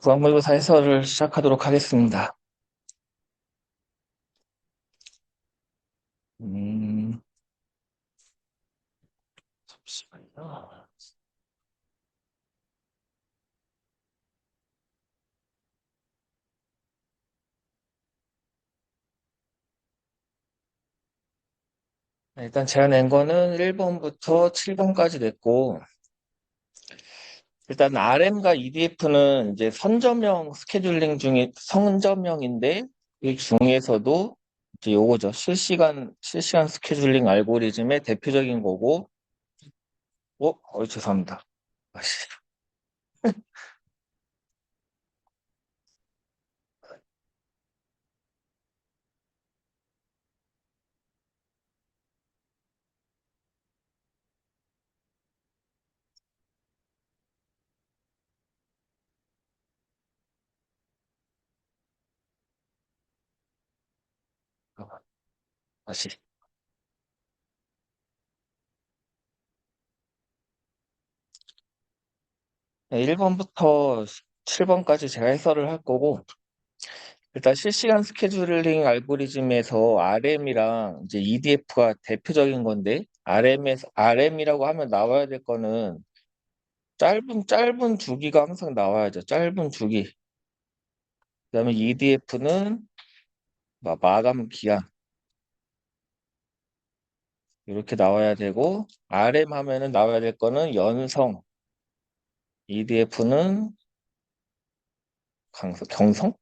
부학물고사 해설을 시작하도록 하겠습니다. 음, 잠시만요. 일단 제가 낸 거는 1번부터 7번까지 냈고, 일단 RM과 EDF는 이제 선점형 스케줄링 중에 선점형인데, 그 중에서도 이제 요거죠. 실시간 스케줄링 알고리즘의 대표적인 거고, 죄송합니다. 아씨, 잠깐만, 다시. 1번부터 7번까지 제가 해설을 할 거고, 일단 실시간 스케줄링 알고리즘에서 RM이랑 이제 EDF가 대표적인 건데, RM이라고 하면 나와야 될 거는 짧은 주기가 항상 나와야죠. 짧은 주기. 그다음에 EDF는 마감 기한 이렇게 나와야 되고, RM 하면은 나와야 될 거는 연성, EDF는 경성?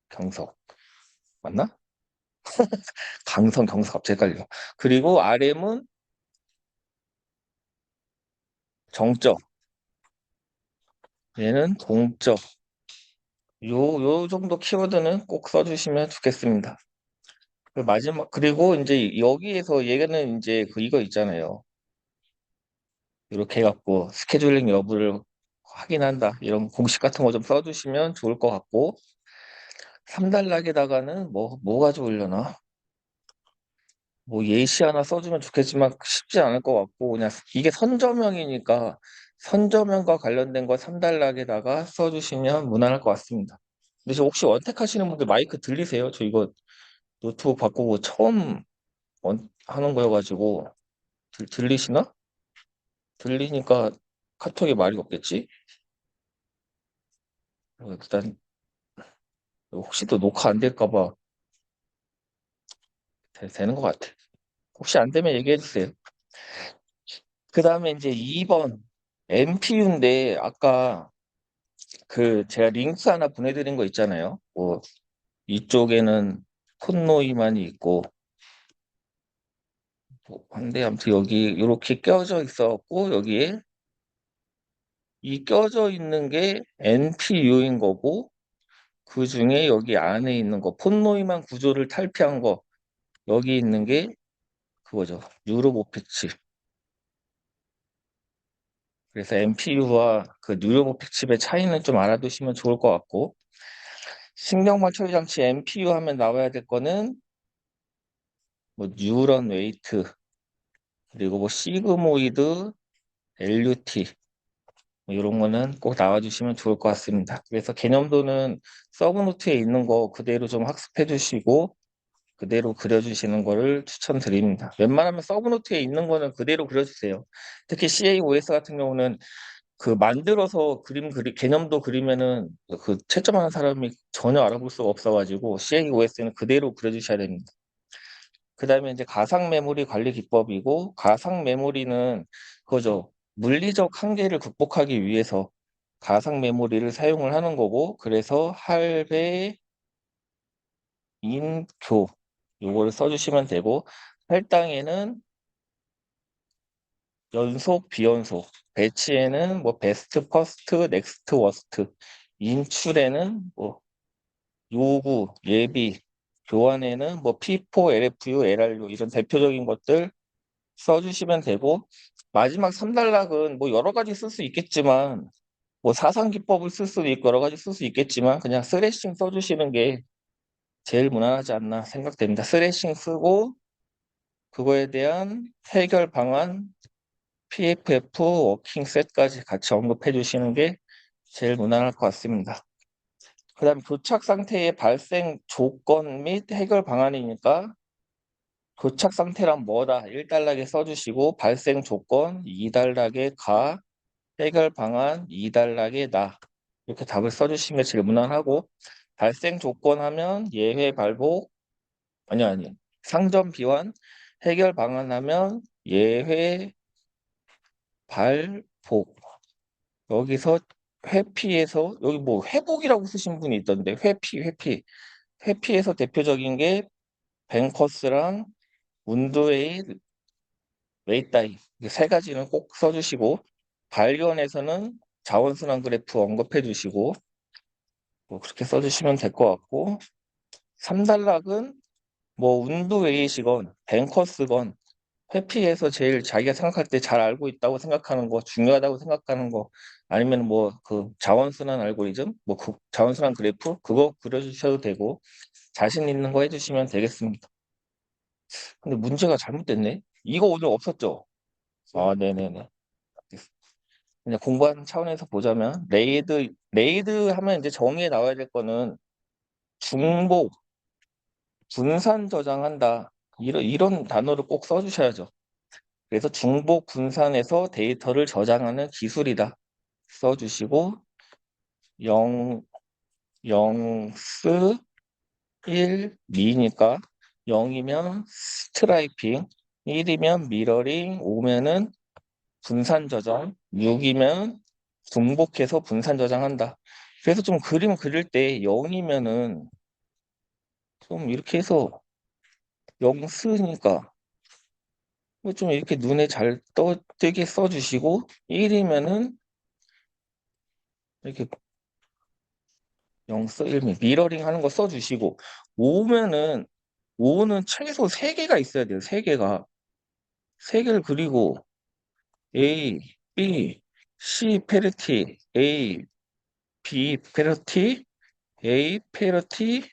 경성. 맞나? 경성 갑자기 헷갈려. 그리고 RM은 정적, 얘는 동적. 요 정도 키워드는 꼭 써주시면 좋겠습니다. 그리고 이제 여기에서 얘는 이제 이거 있잖아요. 이렇게 해갖고 스케줄링 여부를 확인한다. 이런 공식 같은 거 좀 써주시면 좋을 것 같고, 3단락에다가는 뭐가 좋으려나? 뭐 예시 하나 써주면 좋겠지만 쉽지 않을 것 같고, 그냥 이게 선점형이니까 선점형과 관련된 거 3단락에다가 써주시면 무난할 것 같습니다. 근데 저 혹시 원택 하시는 분들 마이크 들리세요? 저 이거 노트북 바꾸고 처음 하는 거여가지고 들리시나? 들리니까 카톡에 말이 없겠지? 일단 혹시 또 녹화 안 될까 봐 되는 것 같아. 혹시 안 되면 얘기해 주세요. 그 다음에 이제 2번 MPU인데 아까 제가 링크 하나 보내드린 거 있잖아요. 뭐 이쪽에는 콘노이만이 있고 한데 아무튼 여기 이렇게 껴져 있었고 여기에 이 껴져 있는 게 NPU인 거고 그 중에 여기 안에 있는 거 폰노이만 구조를 탈피한 거 여기 있는 게 그거죠. 뉴로모픽 칩. 그래서 MPU와 그 뉴로모픽 칩의 차이는 좀 알아두시면 좋을 것 같고, 신경망 처리 장치 MPU 하면 나와야 될 거는 뭐 뉴런 웨이트, 그리고 뭐 시그모이드, LUT 뭐 이런 거는 꼭 나와주시면 좋을 것 같습니다. 그래서 개념도는 서브노트에 있는 거 그대로 좀 학습해 주시고 그대로 그려주시는 거를 추천드립니다. 웬만하면 서브노트에 있는 거는 그대로 그려주세요. 특히 CAOS 같은 경우는 만들어서 개념도 그리면은 채점하는 사람이 전혀 알아볼 수가 없어가지고 CAOS는 그대로 그려주셔야 됩니다. 그 다음에 이제 가상 메모리 관리 기법이고, 가상 메모리는 그거죠. 물리적 한계를 극복하기 위해서 가상 메모리를 사용을 하는 거고, 그래서 할배, 인교 요거를 써주시면 되고, 할당에는 연속, 비연속, 배치에는 뭐 베스트, 퍼스트, 넥스트, 워스트, 인출에는 뭐 요구, 예비, 교환에는 뭐 P4, LFU, LRU 이런 대표적인 것들 써주시면 되고, 마지막 3단락은 뭐 여러 가지 쓸 수 있겠지만 뭐 사상 기법을 쓸 수도 있고 여러 가지 쓸 수 있겠지만 그냥 스레싱 써주시는 게 제일 무난하지 않나 생각됩니다. 스레싱 쓰고 그거에 대한 해결 방안 PFF 워킹 셋까지 같이 언급해 주시는 게 제일 무난할 것 같습니다. 그 다음에 교착 상태의 발생 조건 및 해결 방안이니까 교착 상태란 뭐다? 1단락에 써주시고 발생 조건 2단락에 가, 해결 방안 2단락에 나 이렇게 답을 써주시면 게 제일 무난하고 발생 조건 하면 예외 발복 아니 상점 비완 해결 방안 하면 예외 발복 여기서 회피에서 여기 뭐 회복이라고 쓰신 분이 있던데 회피에서 대표적인 게 뱅커스랑 문드웨이 웨이따이 이 세 가지는 꼭 써주시고 발견에서는 자원순환 그래프 언급해 주시고 뭐 그렇게 써주시면 될 것 같고 3단락은 뭐 운드웨이시건 뱅커스건 회피에서 제일 자기가 생각할 때 잘 알고 있다고 생각하는 거 중요하다고 생각하는 거 아니면 뭐 그 자원순환 알고리즘 뭐 그 자원순환 그래프 그거 그려주셔도 되고 자신 있는 거 해주시면 되겠습니다. 근데 문제가 잘못됐네. 이거 오늘 없었죠? 아, 네네네. 그냥 공부하는 차원에서 보자면 레이드 하면 이제 정의에 나와야 될 거는 중복, 분산 저장한다. 이런 단어를 꼭 써주셔야죠. 그래서 중복 분산해서 데이터를 저장하는 기술이다. 써주시고 0, 0, 스, 1, 미니까 0이면 스트라이핑, 1이면 미러링, 5면은 분산 저장, 6이면 중복해서 분산 저장한다. 그래서 좀 그림 그릴 때 0이면은 좀 이렇게 해서 0 쓰니까 좀 이렇게 눈에 잘 띄게 써주시고 1이면은 이렇게 0 써, 1미 미러링 하는 거 써주시고 5면은 5는 최소 3개가 있어야 돼요. 3개가. 3개를 그리고 A, B, C 페르티, A, B 페르티, A 페르티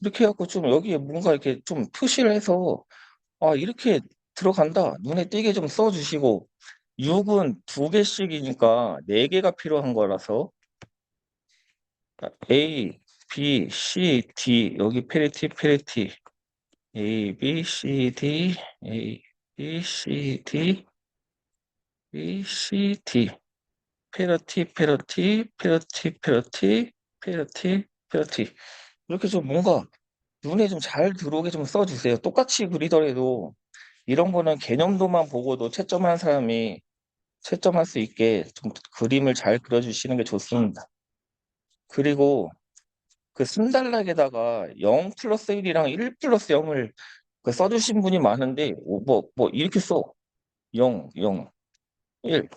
이렇게 해갖고 좀 여기에 뭔가 이렇게 좀 표시를 해서 아 이렇게 들어간다 눈에 띄게 좀 써주시고 6은 2개씩이니까 4개가 필요한 거라서 A, B, C, D 여기 페리티 A, B, C, D A, B, C, D B, C, D 페러티 이렇게 좀 뭔가 눈에 좀 잘 들어오게 좀 써주세요. 똑같이 그리더라도 이런 거는 개념도만 보고도 채점하는 사람이 채점할 수 있게 좀 그림을 잘 그려주시는 게 좋습니다. 그리고 그 순단락에다가 0 플러스 1이랑 1 플러스 0을 써주신 분이 많은데 뭐 이렇게 써 0, 0, 1,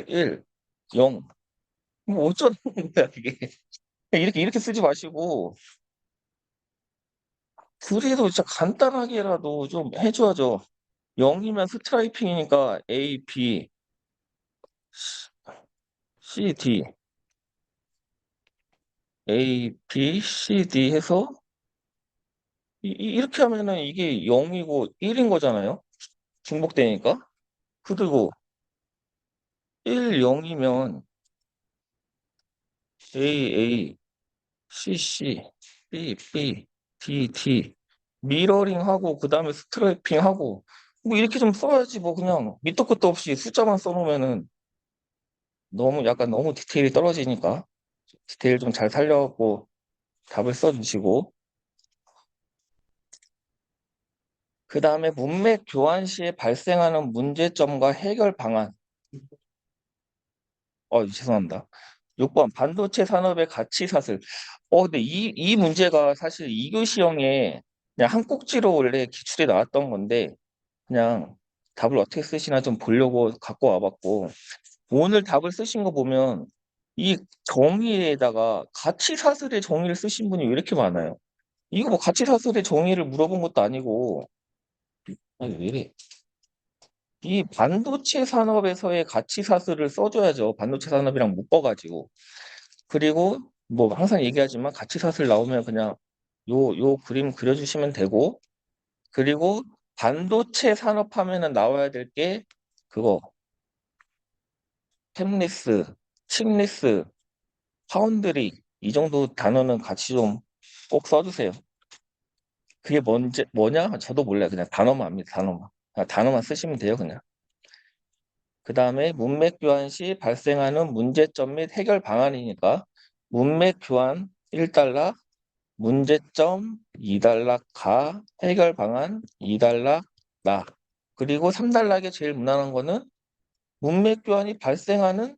1, 0 뭐 어쩌는 거야 이게 이렇게 쓰지 마시고 그래도 진짜 간단하게라도 좀 해줘야죠. 0이면 스트라이핑이니까 A, B, C, D, A, B, C, D 해서 이렇게 하면은 이게 0이고 1인 거잖아요. 중복되니까. 그리고 1, 0이면 A, A, C, C, B, B, D, D 미러링하고 그 다음에 스트라이핑하고 뭐 이렇게 좀 써야지 뭐 그냥 밑도 끝도 없이 숫자만 써놓으면은 너무 디테일이 떨어지니까 디테일 좀 잘 살려갖고 답을 써주시고 그 다음에 문맥 교환 시에 발생하는 문제점과 해결 방안 죄송합니다. 6번 반도체 산업의 가치 사슬 근데 이 문제가 사실 2교시형에 그냥 한 꼭지로 원래 기출에 나왔던 건데 그냥 답을 어떻게 쓰시나 좀 보려고 갖고 와봤고 오늘 답을 쓰신 거 보면 이 정의에다가 가치 사슬의 정의를 쓰신 분이 왜 이렇게 많아요? 이거 뭐 가치 사슬의 정의를 물어본 것도 아니고 아니 왜 이래? 이 반도체 산업에서의 가치 사슬을 써줘야죠. 반도체 산업이랑 묶어가지고. 그리고 뭐 항상 얘기하지만 가치 사슬 나오면 그냥 요 그림 그려주시면 되고 그리고 반도체 산업 하면은 나와야 될 게 그거 템리스, 칩리스 파운드리 이 정도 단어는 같이 좀 꼭 써주세요. 그게 뭐냐? 저도 몰라요. 그냥 단어만 합니다. 단어만. 단어만 쓰시면 돼요, 그냥. 그 다음에 문맥 교환 시 발생하는 문제점 및 해결 방안이니까 문맥 교환 1달러, 문제점 2달러 가, 해결 방안 2달러 나. 그리고 3달러에 제일 무난한 거는 문맥 교환이 발생하는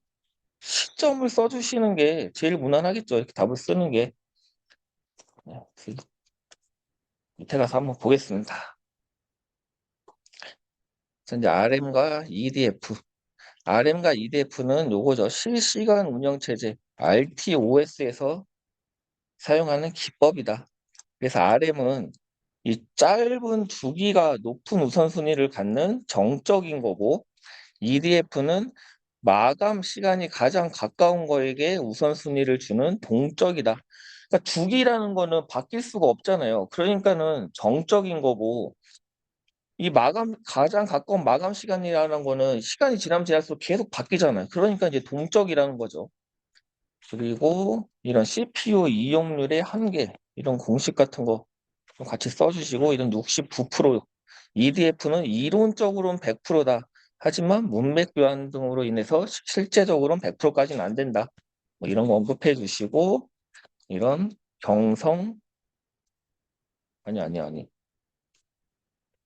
시점을 써주시는 게 제일 무난하겠죠. 이렇게 답을 쓰는 게. 그 밑에 가서 한번 보겠습니다. 자, 이제 RM과 EDF. RM과 EDF는 요거죠. 실시간 운영체제 RTOS에서 사용하는 기법이다. 그래서 RM은 이 짧은 주기가 높은 우선순위를 갖는 정적인 거고 EDF는 마감 시간이 가장 가까운 거에게 우선순위를 주는 동적이다. 그러니까 주기라는 거는 바뀔 수가 없잖아요. 그러니까는 정적인 거고 이 가장 가까운 마감 시간이라는 거는 시간이 지나면 지날수록 계속 바뀌잖아요. 그러니까 이제 동적이라는 거죠. 그리고 이런 CPU 이용률의 한계, 이런 공식 같은 거 좀 같이 써주시고, 이런 69%, EDF는 이론적으로는 100%다. 하지만 문맥 교환 등으로 인해서 실제적으로는 100%까지는 안 된다. 뭐 이런 거 언급해 주시고, 이런 경성, 아니.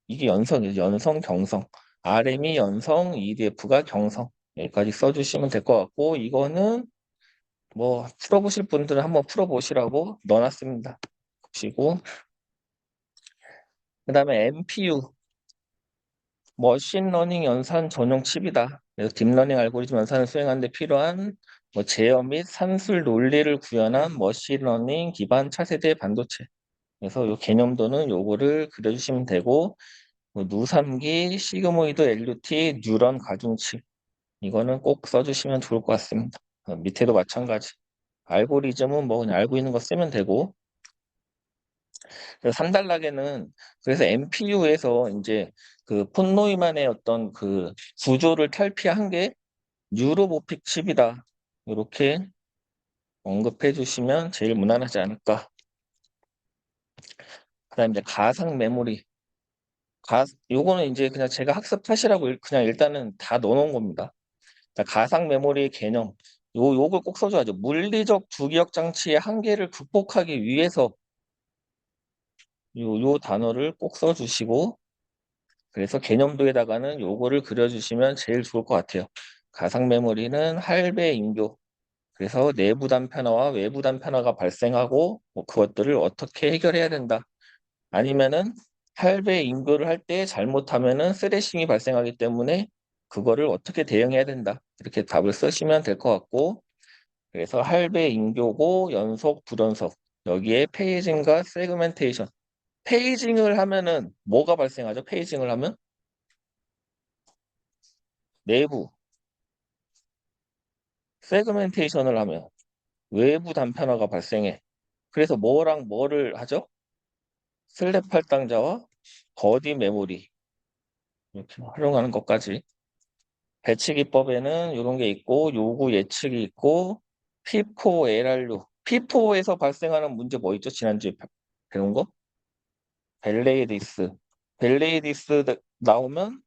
이게 연성이죠. 연성, 경성. RM이 연성, EDF가 경성. 여기까지 써주시면 될 것 같고, 이거는 뭐 풀어보실 분들은 한번 풀어보시라고 넣어놨습니다. 보시고 그 다음에 MPU 머신러닝 연산 전용 칩이다. 그래서 딥러닝 알고리즘 연산을 수행하는 데 필요한 뭐 제어 및 산술 논리를 구현한 머신러닝 기반 차세대 반도체. 그래서 요 개념도는 요거를 그려주시면 되고 뭐 누삼기 시그모이드 LUT 뉴런 가중치 이거는 꼭 써주시면 좋을 것 같습니다. 밑에도 마찬가지. 알고리즘은 뭐 그냥 알고 있는 거 쓰면 되고 3단락에는 그래서 MPU에서 이제 그 폰노이만의 어떤 그 구조를 탈피한 게 뉴로모픽 칩이다. 이렇게 언급해 주시면 제일 무난하지 않을까. 그다음에 이제 가상 메모리. 요거는 이제 그냥 제가 학습하시라고 그냥 일단은 다 넣어놓은 겁니다. 자, 가상 메모리의 개념. 요걸 꼭 써줘야죠. 물리적 주기억 장치의 한계를 극복하기 위해서 요 단어를 꼭 써주시고 그래서 개념도에다가는 요거를 그려주시면 제일 좋을 것 같아요. 가상 메모리는 할배 인교. 그래서 내부 단편화와 외부 단편화가 발생하고 뭐 그것들을 어떻게 해결해야 된다. 아니면은 할배 인교를 할 때 잘못하면은 스레싱이 발생하기 때문에 그거를 어떻게 대응해야 된다. 이렇게 답을 쓰시면 될 것 같고 그래서 할배 인교고 연속 불연속 여기에 페이징과 세그멘테이션. 페이징을 하면은 뭐가 발생하죠? 페이징을 하면 내부 세그멘테이션을 하면 외부 단편화가 발생해. 그래서 뭐랑 뭐를 하죠? 슬랩 할당자와 버디 메모리 이렇게 활용하는 것까지. 배치 기법에는 이런 게 있고 요구 예측이 있고 피포 LRU. 피포에서 발생하는 문제 뭐 있죠? 지난주에 배운 거? 벨레이디스. 벨레이디스 나오면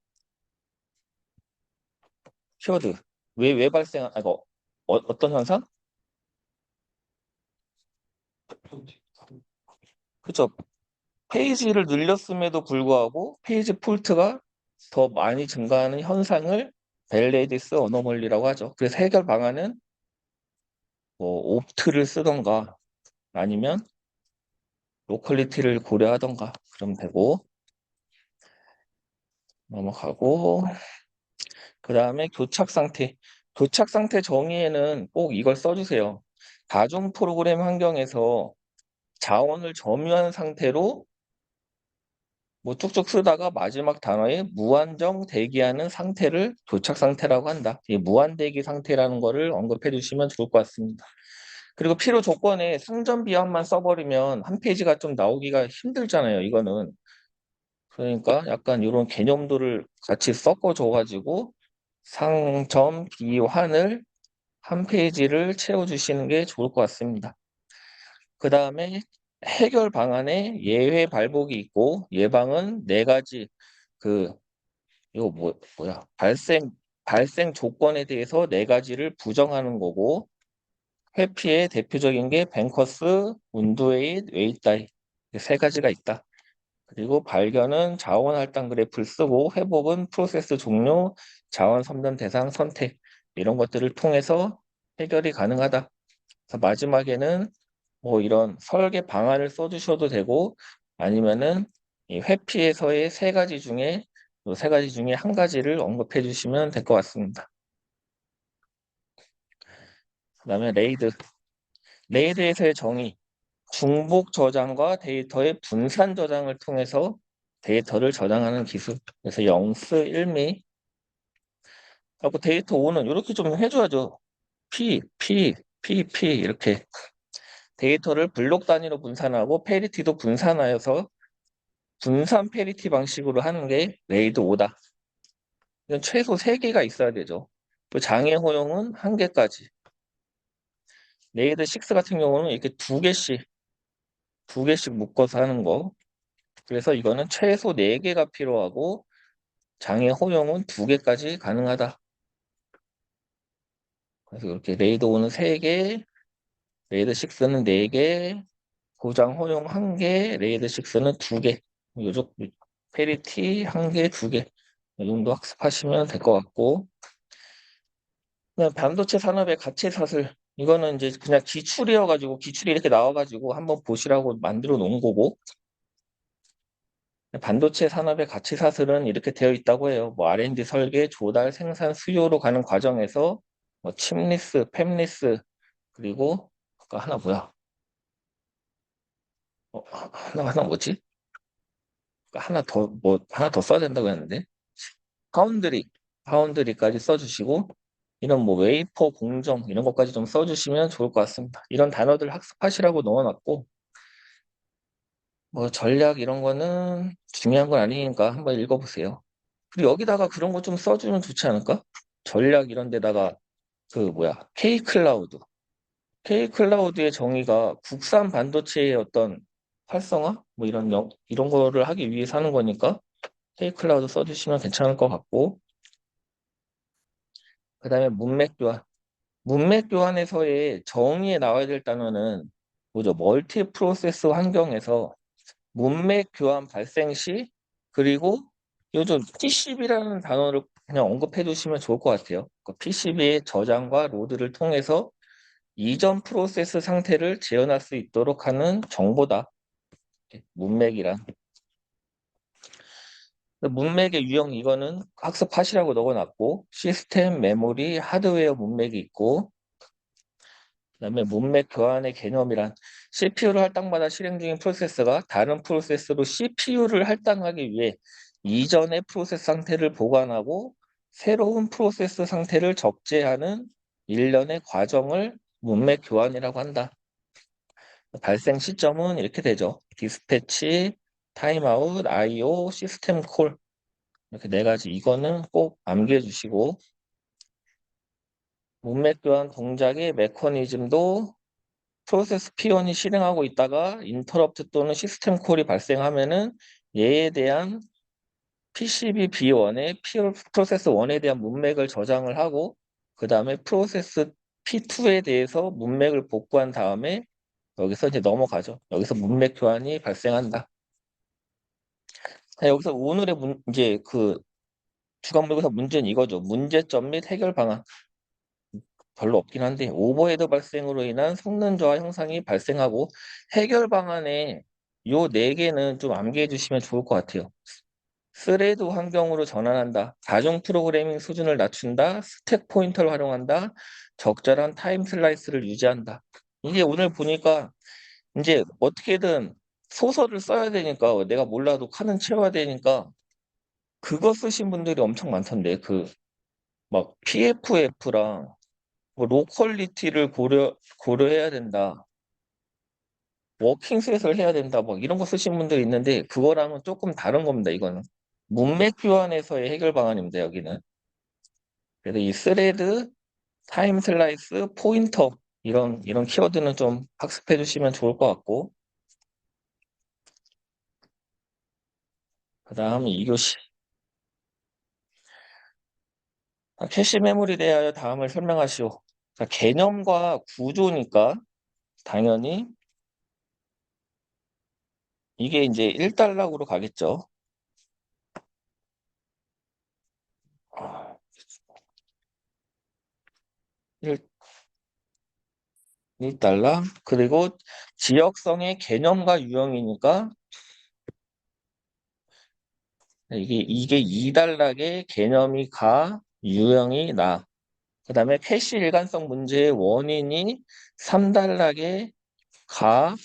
키워드. 왜 이거 어떤 현상? 그죠? 페이지를 늘렸음에도 불구하고 페이지 폴트가 더 많이 증가하는 현상을 벨레디스 어노멀리라고 하죠. 그래서 해결 방안은 뭐 옵트를 쓰던가 아니면 로컬리티를 고려하던가 그러면 되고 넘어가고 그 다음에 교착 상태. 교착 상태 정의에는 꼭 이걸 써주세요. 다중 프로그램 환경에서 자원을 점유한 상태로 뭐 쭉쭉 쓰다가 마지막 단어에 무한정 대기하는 상태를 교착 상태라고 한다. 이 무한 대기 상태라는 거를 언급해 주시면 좋을 것 같습니다. 그리고 필요 조건에 상점 비합만 써버리면 한 페이지가 좀 나오기가 힘들잖아요. 이거는. 그러니까 약간 이런 개념들을 같이 섞어줘가지고 상점 비환을 한 페이지를 채워주시는 게 좋을 것 같습니다. 그 다음에 해결 방안에 예외 발복이 있고 예방은 네 가지 그 이거 뭐야 발생 조건에 대해서 네 가지를 부정하는 거고 회피의 대표적인 게 뱅커스, 운드웨이, 웨이다이 세 가지가 있다. 그리고 발견은 자원 할당 그래프를 쓰고 회복은 프로세스 종료, 자원 섬전 대상 선택 이런 것들을 통해서 해결이 가능하다. 그래서 마지막에는 뭐 이런 설계 방안을 써주셔도 되고 아니면은 이 회피에서의 세 가지 중에 한 가지를 언급해 주시면 될 것 같습니다. 그다음에 레이드에서의 정의 중복 저장과 데이터의 분산 저장을 통해서 데이터를 저장하는 기술. 그래서 영스 1미 하고 데이터 5는 이렇게 좀 해줘야죠. P 이렇게 데이터를 블록 단위로 분산하고 페리티도 분산하여서 분산 페리티 방식으로 하는 게 레이드 5다. 이건 최소 3개가 있어야 되죠. 또 장애 허용은 1개까지. 레이드 6 같은 경우는 이렇게 2개씩 묶어서 하는 거. 그래서 이거는 최소 4개가 필요하고 장애 허용은 2개까지 가능하다. 그래서 이렇게 레이드 5는 3개, 레이드 6는 4개, 고장 허용 1개, 레이드 6는 2개. 요쪽 페리티 1개, 2개. 이 정도 학습하시면 될 것 같고 그냥 반도체 산업의 가치 사슬 이거는 이제 그냥 기출이어가지고 기출이 이렇게 나와가지고 한번 보시라고 만들어 놓은 거고 반도체 산업의 가치 사슬은 이렇게 되어 있다고 해요. 뭐 R&D 설계, 조달, 생산, 수요로 가는 과정에서 뭐 칩리스, 팹리스 그리고 아까 하나 뭐야? 하나 뭐지? 하나 더 써야 된다고 했는데 파운드리, 파운드리까지 써주시고 이런 뭐 웨이퍼 공정 이런 것까지 좀 써주시면 좋을 것 같습니다. 이런 단어들 학습하시라고 넣어놨고 뭐 전략 이런 거는 중요한 건 아니니까 한번 읽어보세요. 그리고 여기다가 그런 거 좀 써주면 좋지 않을까? 전략 이런 데다가 그 뭐야 K클라우드. K클라우드의 정의가 국산 반도체의 어떤 활성화? 뭐 이런 거를 하기 위해서 하는 거니까 K클라우드 써주시면 괜찮을 것 같고 그 다음에 문맥 교환. 문맥 교환에서의 정의에 나와야 될 단어는 뭐죠? 멀티 프로세스 환경에서 문맥 교환 발생 시 그리고 요즘 PCB라는 단어를 그냥 언급해 두시면 좋을 것 같아요. 그 PCB의 저장과 로드를 통해서 이전 프로세스 상태를 재현할 수 있도록 하는 정보다. 문맥이란. 문맥의 유형 이거는 학습하시라고 넣어놨고 시스템, 메모리, 하드웨어 문맥이 있고 그다음에 문맥 교환의 개념이란 CPU를 할당받아 실행 중인 프로세서가 다른 프로세서로 CPU를 할당하기 위해 이전의 프로세스 상태를 보관하고 새로운 프로세스 상태를 적재하는 일련의 과정을 문맥 교환이라고 한다. 발생 시점은 이렇게 되죠. 디스패치, 타임아웃, IO, 시스템 콜 이렇게 네 가지 이거는 꼭 암기해 주시고 문맥 교환 동작의 메커니즘도 프로세스 P1이 실행하고 있다가 인터럽트 또는 시스템 콜이 발생하면은 얘에 대한 PCB B1에 프로세스 1에 대한 문맥을 저장을 하고 그 다음에 프로세스 P2에 대해서 문맥을 복구한 다음에 여기서 이제 넘어가죠. 여기서 문맥 교환이 발생한다. 자, 여기서 오늘의 이제 그 주간모의고사 문제는 이거죠. 문제점 및 해결 방안. 별로 없긴 한데 오버헤드 발생으로 인한 성능 저하 현상이 발생하고 해결 방안에 요 네 개는 좀 암기해 주시면 좋을 것 같아요. 스레드 환경으로 전환한다. 다중 프로그래밍 수준을 낮춘다. 스택 포인터를 활용한다. 적절한 타임 슬라이스를 유지한다. 이게 오늘 보니까 이제 어떻게든 소설을 써야 되니까 내가 몰라도 칸은 채워야 되니까 그거 쓰신 분들이 엄청 많던데 그 막 PFF랑 뭐 로컬리티를 고려해야 된다. 워킹셋을 해야 된다. 뭐 이런 거 쓰신 분들이 있는데 그거랑은 조금 다른 겁니다. 이거는 문맥 교환에서의 해결 방안입니다. 여기는. 그래서 이 스레드 타임 슬라이스, 포인터 이런 키워드는 좀 학습해 주시면 좋을 것 같고 그 다음 2교시 캐시 메모리에 대하여 다음을 설명하시오. 자, 개념과 구조니까 당연히 이게 이제 1단락으로 가겠죠. 1달러. 그리고 지역성의 개념과 유형이니까 이게 2단락의 개념이 가, 유형이 나. 그 다음에 캐시 일관성 문제의 원인이 3단락의 가,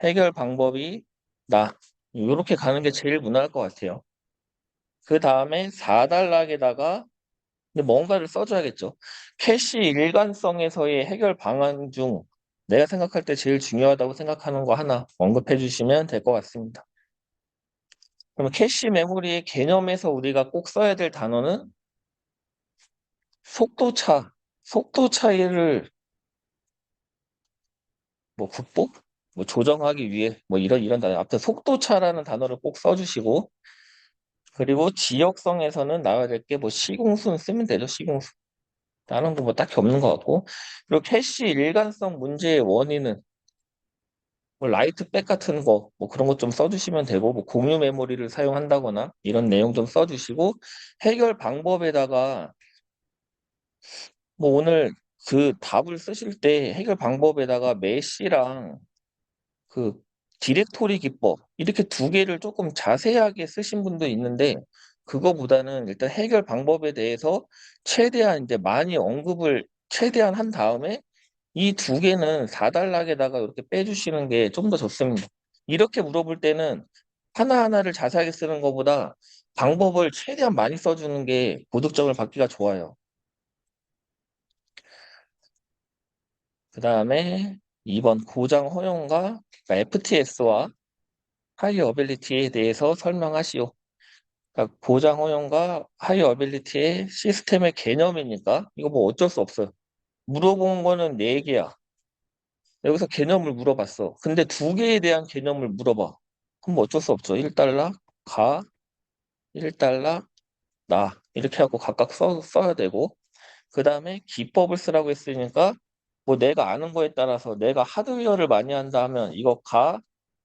해결 방법이 나. 이렇게 가는 게 제일 무난할 것 같아요. 그 다음에 4단락에다가 근데 뭔가를 써줘야겠죠. 캐시 일관성에서의 해결 방안 중 내가 생각할 때 제일 중요하다고 생각하는 거 하나 언급해 주시면 될 것 같습니다. 그러면 캐시 메모리의 개념에서 우리가 꼭 써야 될 단어는 속도차. 속도 차이를 뭐 극복? 뭐 조정하기 위해 뭐 이런 단어. 아무튼 속도차라는 단어를 꼭 써주시고 그리고 지역성에서는 나와야 될 게 뭐 시공순 쓰면 되죠. 시공순. 다른 거 뭐 딱히 없는 것 같고 그리고 캐시 일관성 문제의 원인은 뭐 라이트백 같은 거, 뭐 그런 것 좀 써주시면 되고, 뭐 공유 메모리를 사용한다거나 이런 내용 좀 써주시고, 해결 방법에다가 뭐 오늘 그 답을 쓰실 때 해결 방법에다가 메시랑 그 디렉토리 기법 이렇게 두 개를 조금 자세하게 쓰신 분도 있는데 그거보다는 일단 해결 방법에 대해서 최대한 이제 많이 언급을 최대한 한 다음에 이 두 개는 4단락에다가 이렇게 빼주시는 게 좀 더 좋습니다. 이렇게 물어볼 때는 하나하나를 자세하게 쓰는 것보다 방법을 최대한 많이 써주는 게 고득점을 받기가 좋아요. 그 다음에 2번 고장 허용과 FTS와 하이 어빌리티에 대해서 설명하시오. 그러니까 고장 허용과 하이 어빌리티의 시스템의 개념이니까 이거 뭐 어쩔 수 없어요. 물어본 거는 4개야. 여기서 개념을 물어봤어. 근데 두 개에 대한 개념을 물어봐. 그럼 뭐 어쩔 수 없죠. 1달러, 가, 1달러, 나. 이렇게 하고 각각 써야 되고. 그 다음에 기법을 쓰라고 했으니까 뭐 내가 아는 거에 따라서 내가 하드웨어를 많이 한다 하면 이거 가,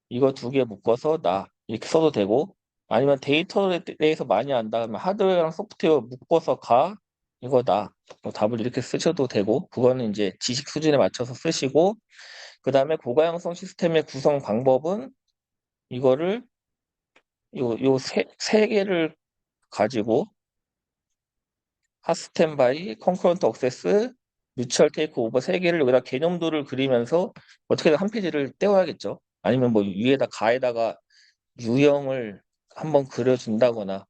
이거 두 개 묶어서 나. 이렇게 써도 되고. 아니면 데이터에 대해서 많이 안다 하면 하드웨어랑 소프트웨어 묶어서 가, 이거 나. 뭐 답을 이렇게 쓰셔도 되고. 그거는 이제 지식 수준에 맞춰서 쓰시고. 그 다음에 고가형성 시스템의 구성 방법은 이거를 요 세 개를 가지고 핫스탠바이, 컨커런트 억세스, 뮤추얼 테이크 오버 세 개를 여기다 개념도를 그리면서 어떻게든 한 페이지를 떼워야겠죠. 아니면 뭐 위에다 가에다가 유형을 한번 그려준다거나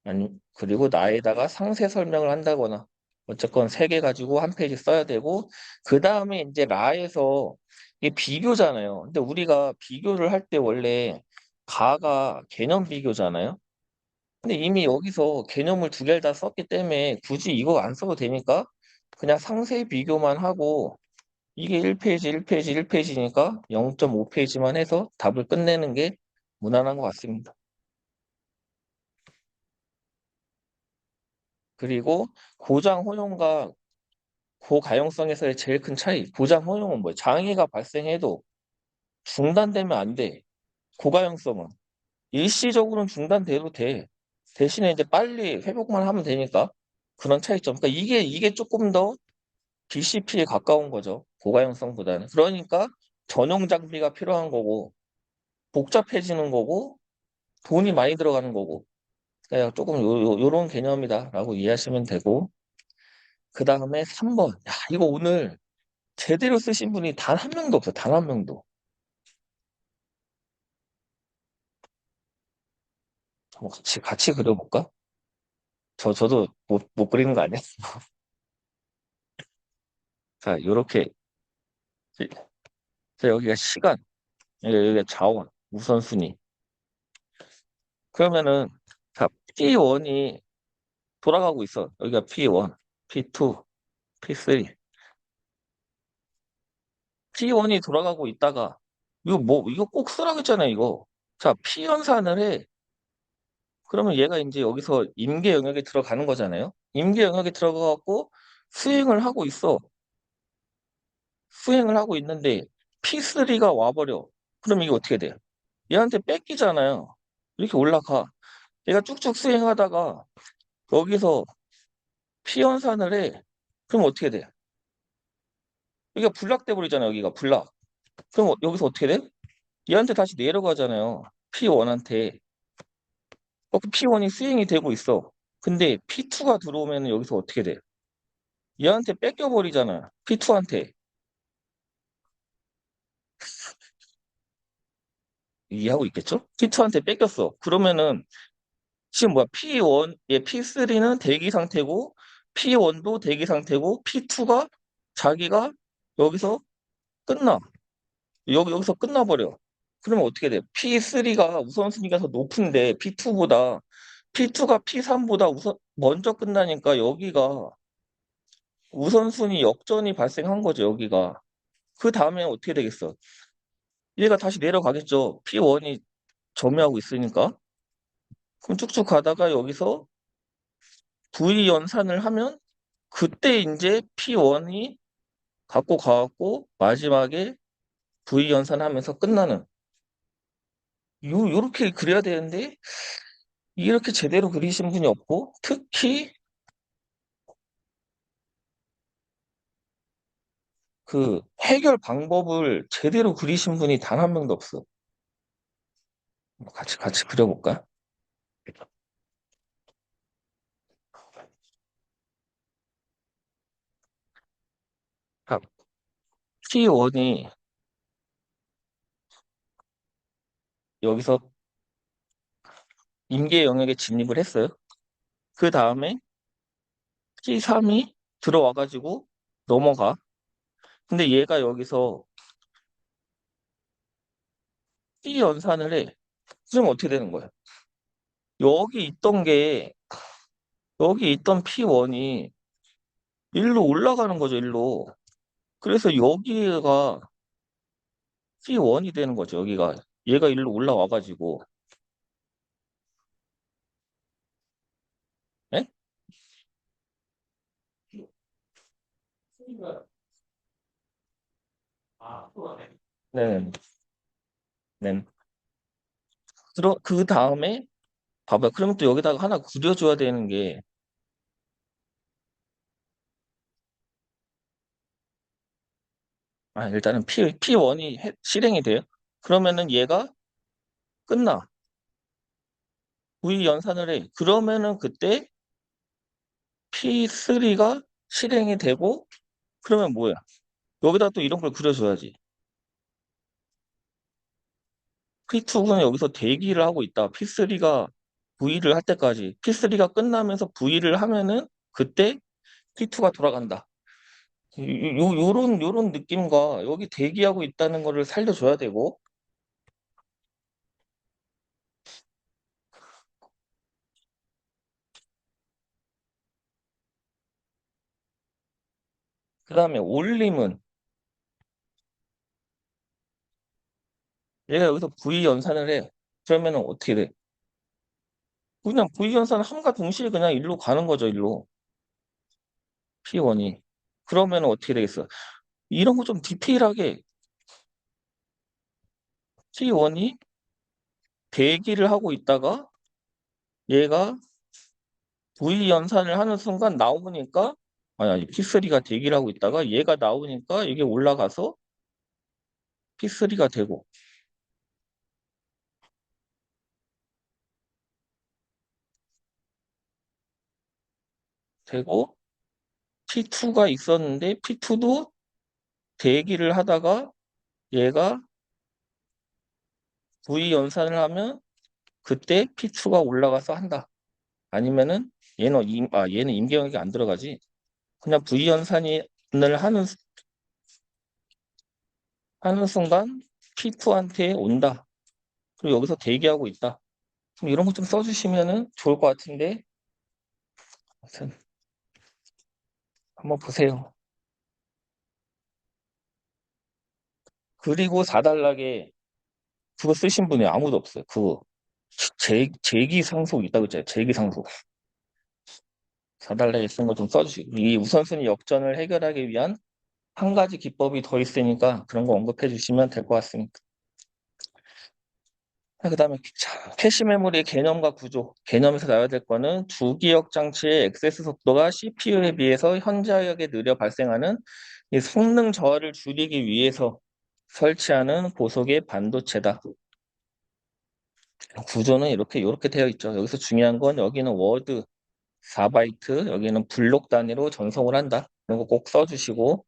아니 그리고 나에다가 상세 설명을 한다거나 어쨌건 세 개 가지고 한 페이지 써야 되고 그 다음에 이제 라에서 이게 비교잖아요. 근데 우리가 비교를 할 때 원래 가가 개념 비교잖아요. 근데 이미 여기서 개념을 두 개를 다 썼기 때문에 굳이 이거 안 써도 되니까 그냥 상세 비교만 하고 이게 1페이지, 1페이지, 1페이지니까 0.5페이지만 해서 답을 끝내는 게 무난한 것 같습니다. 그리고 고장 호용과 고가용성에서의 제일 큰 차이. 고장 허용은 뭐예요? 장애가 발생해도 중단되면 안 돼. 고가용성은 일시적으로는 중단돼도 돼. 대신에 이제 빨리 회복만 하면 되니까 그런 차이점. 그러니까 이게 조금 더 BCP에 가까운 거죠. 고가용성보다는. 그러니까 전용 장비가 필요한 거고 복잡해지는 거고 돈이 많이 들어가는 거고. 그러니까 조금 요런 개념이다라고 이해하시면 되고 그 다음에 3번. 야, 이거 오늘 제대로 쓰신 분이 단 한 명도 없어요. 단 한 명도. 한번 같이 그려볼까? 저도 못 그리는 거 아니야? 자, 요렇게. 자, 여기가 시간, 여기가 자원, 우선순위. 그러면은, 자, P1이 돌아가고 있어. 여기가 P1, P2, P3. P1이 돌아가고 있다가, 이거 꼭 쓰라고 했잖아요, 이거. 자, P 연산을 해. 그러면 얘가 이제 여기서 임계 영역에 들어가는 거잖아요. 임계 영역에 들어가갖고 수행을 하고 있어. 수행을 하고 있는데 P3가 와버려. 그럼 이게 어떻게 돼요? 얘한테 뺏기잖아요. 이렇게 올라가. 얘가 쭉쭉 수행하다가 여기서 P연산을 해. 그럼 어떻게 돼? 여기가 불락돼 버리잖아요. 여기가 불락. 그럼 여기서 어떻게 돼? 얘한테 다시 내려가잖아요. P1한테. 그 P1이 수행이 되고 있어. 근데 P2가 들어오면 여기서 어떻게 돼? 얘한테 뺏겨버리잖아. P2한테. 이해하고 있겠죠? P2한테 뺏겼어. 그러면은 지금 뭐야? P1, P3는 대기 상태고 P1도 대기 상태고 P2가 자기가 여기서 끝나. 여기서 끝나버려. 그러면 어떻게 돼? P3가 우선순위가 더 높은데 P2보다 P2가 P3보다 먼저 끝나니까 여기가 우선순위 역전이 발생한 거죠, 여기가. 그 다음에 어떻게 되겠어? 얘가 다시 내려가겠죠. P1이 점유하고 있으니까. 그럼 쭉쭉 가다가 여기서 V 연산을 하면 그때 이제 P1이 갖고 가갖고 마지막에 V 연산하면서 끝나는 요렇게 그려야 되는데 이렇게 제대로 그리신 분이 없고 특히 그 해결 방법을 제대로 그리신 분이 단 한 명도 없어. 같이 그려볼까? 자, P1이 여기서 임계 영역에 진입을 했어요. 그 다음에 P3이 들어와가지고 넘어가. 근데 얘가 여기서 P 연산을 해. 그럼 어떻게 되는 거야? 여기 있던 게 여기 있던 P1이 일로 올라가는 거죠, 일로. 그래서 여기가 P1이 되는 거죠, 여기가. 얘가 일로 올라와가지고. 예? 네, 네. 그 다음에, 봐봐요. 그러면 또 여기다가 하나 그려줘야 되는 게, 일단은 P1이 실행이 돼요. 그러면은 얘가 끝나. V 연산을 해. 그러면은 그때 P3가 실행이 되고, 그러면 뭐야? 여기다 또 이런 걸 그려줘야지. P2는 여기서 대기를 하고 있다. P3가 V를 할 때까지. P3가 끝나면서 V를 하면은 그때 P2가 돌아간다. 요런 느낌과 여기 대기하고 있다는 거를 살려줘야 되고, 그 다음에 올림은 얘가 여기서 V 연산을 해. 그러면은 어떻게 돼? 그냥 V 연산 함과 동시에 그냥 일로 가는 거죠, 일로. P1이. 그러면은 어떻게 되겠어? 이런 거 좀 디테일하게 T1이 대기를 하고 있다가 얘가 V 연산을 하는 순간 나오니까 아니 P3가 대기를 하고 있다가 얘가 나오니까 이게 올라가서 P3가 되고 P2가 있었는데 P2도 대기를 하다가 얘가 V 연산을 하면 그때 P2가 올라가서 한다. 아니면은 얘는 임계영역이 안 들어가지. 그냥 V 연산을 하는 순간 P2한테 온다. 그리고 여기서 대기하고 있다. 그럼 이런 거 좀 써주시면은 좋을 것 같은데. 아무튼 한번 보세요. 그리고 4단락에 그거 쓰신 분이 아무도 없어요. 그거 재기상속 있다고 했잖아요. 재기상속. 4달러에 쓴 거 좀 써주시고 이 우선순위 역전을 해결하기 위한 한 가지 기법이 더 있으니까 그런 거 언급해 주시면 될 것 같습니다. 그 다음에 캐시 메모리의 개념과 구조. 개념에서 나와야 될 거는 주기억 장치의 액세스 속도가 CPU에 비해서 현저하게 느려 발생하는 이 성능 저하를 줄이기 위해서 설치하는 고속의 반도체다. 구조는 이렇게 되어 있죠. 여기서 중요한 건 여기는 워드 4바이트, 여기는 블록 단위로 전송을 한다. 이런 거 꼭 써주시고,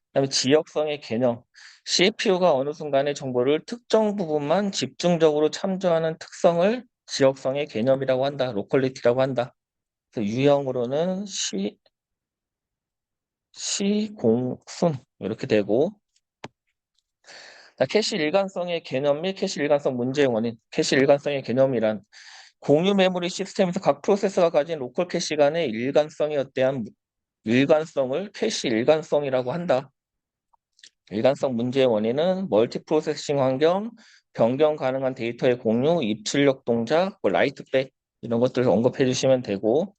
그다음에 지역성의 개념. CPU가 어느 순간의 정보를 특정 부분만 집중적으로 참조하는 특성을 지역성의 개념이라고 한다. 로컬리티라고 한다. 그래서 유형으로는 시공순 이렇게 되고, 캐시 일관성의 개념 및 캐시 일관성 문제의 원인. 캐시 일관성의 개념이란 공유 메모리 시스템에서 각 프로세서가 가진 로컬 캐시 간의 일관성에 대한 일관성을 캐시 일관성이라고 한다. 일관성 문제의 원인은 멀티 프로세싱 환경, 변경 가능한 데이터의 공유, 입출력 동작, 뭐 라이트백 이런 것들을 언급해 주시면 되고,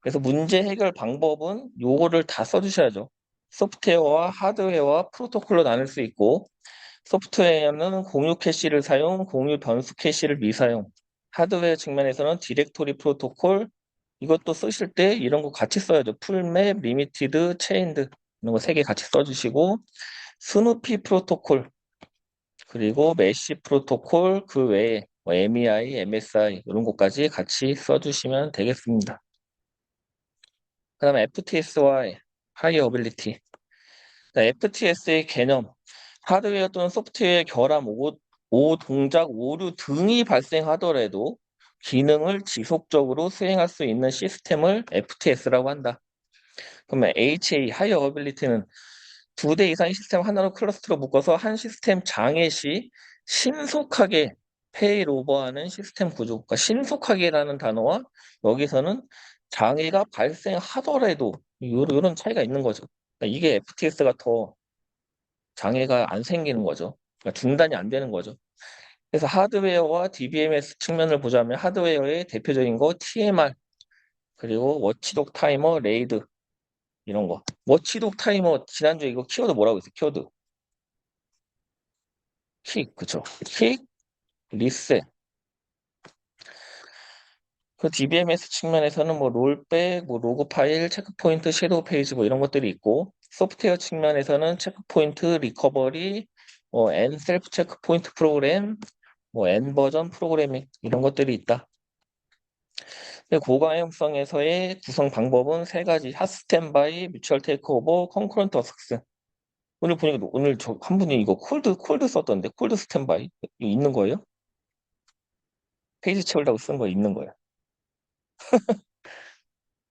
그래서 문제 해결 방법은 요거를 다 써주셔야죠. 소프트웨어와 하드웨어와 프로토콜로 나눌 수 있고, 소프트웨어는 공유 캐시를 사용, 공유 변수 캐시를 미사용. 하드웨어 측면에서는 디렉토리 프로토콜, 이것도 쓰실 때 이런 거 같이 써야죠. 풀맵, 리미티드, 체인드 이런 거 세 개 같이 써주시고, 스누피 프로토콜, 그리고 메시 프로토콜, 그 외에 뭐 MEI, MSI 이런 것까지 같이 써주시면 되겠습니다. 그 다음에 FTS와 하이 어빌리티. FTS의 개념, 하드웨어 또는 소프트웨어의 결함, 오동작, 오류 등이 발생하더라도 기능을 지속적으로 수행할 수 있는 시스템을 FTS라고 한다. 그러면 HA, 하이 어빌리티는 2대 이상의 시스템 하나로 클러스터로 묶어서 한 시스템 장애 시 신속하게 페일오버하는 시스템 구조. 그러니까 신속하게라는 단어와 여기서는 장애가 발생하더라도 이런 차이가 있는 거죠. 그러니까 이게 FTS가 더 장애가 안 생기는 거죠. 그러니까 중단이 안 되는 거죠. 그래서 하드웨어와 DBMS 측면을 보자면 하드웨어의 대표적인 거 TMR, 그리고 워치독 타이머, 레이드 이런 거. 워치독 타이머 지난주에 이거 키워드 뭐라고 했어요? 키워드. 킥, 그쵸. 킥, 리셋. 그 DBMS 측면에서는 뭐 롤백, 뭐 로그 파일, 체크포인트, 섀도우 페이지 뭐 이런 것들이 있고, 소프트웨어 측면에서는 체크포인트, 리커버리, 뭐 N 셀프 체크포인트 프로그램, 뭐 N 버전 프로그래밍 이런 것들이 있다. 고가형성에서의 구성 방법은 세 가지: 핫 스탠바이, 뮤추얼 테이크오버, 컨커런트 어섹스. 오늘 보니까 오늘 저 한 분이 이거 콜드 썼던데 콜드 스탠바이 이거 있는 거예요? 페이지 채우려고 쓴 거 있는 거예요.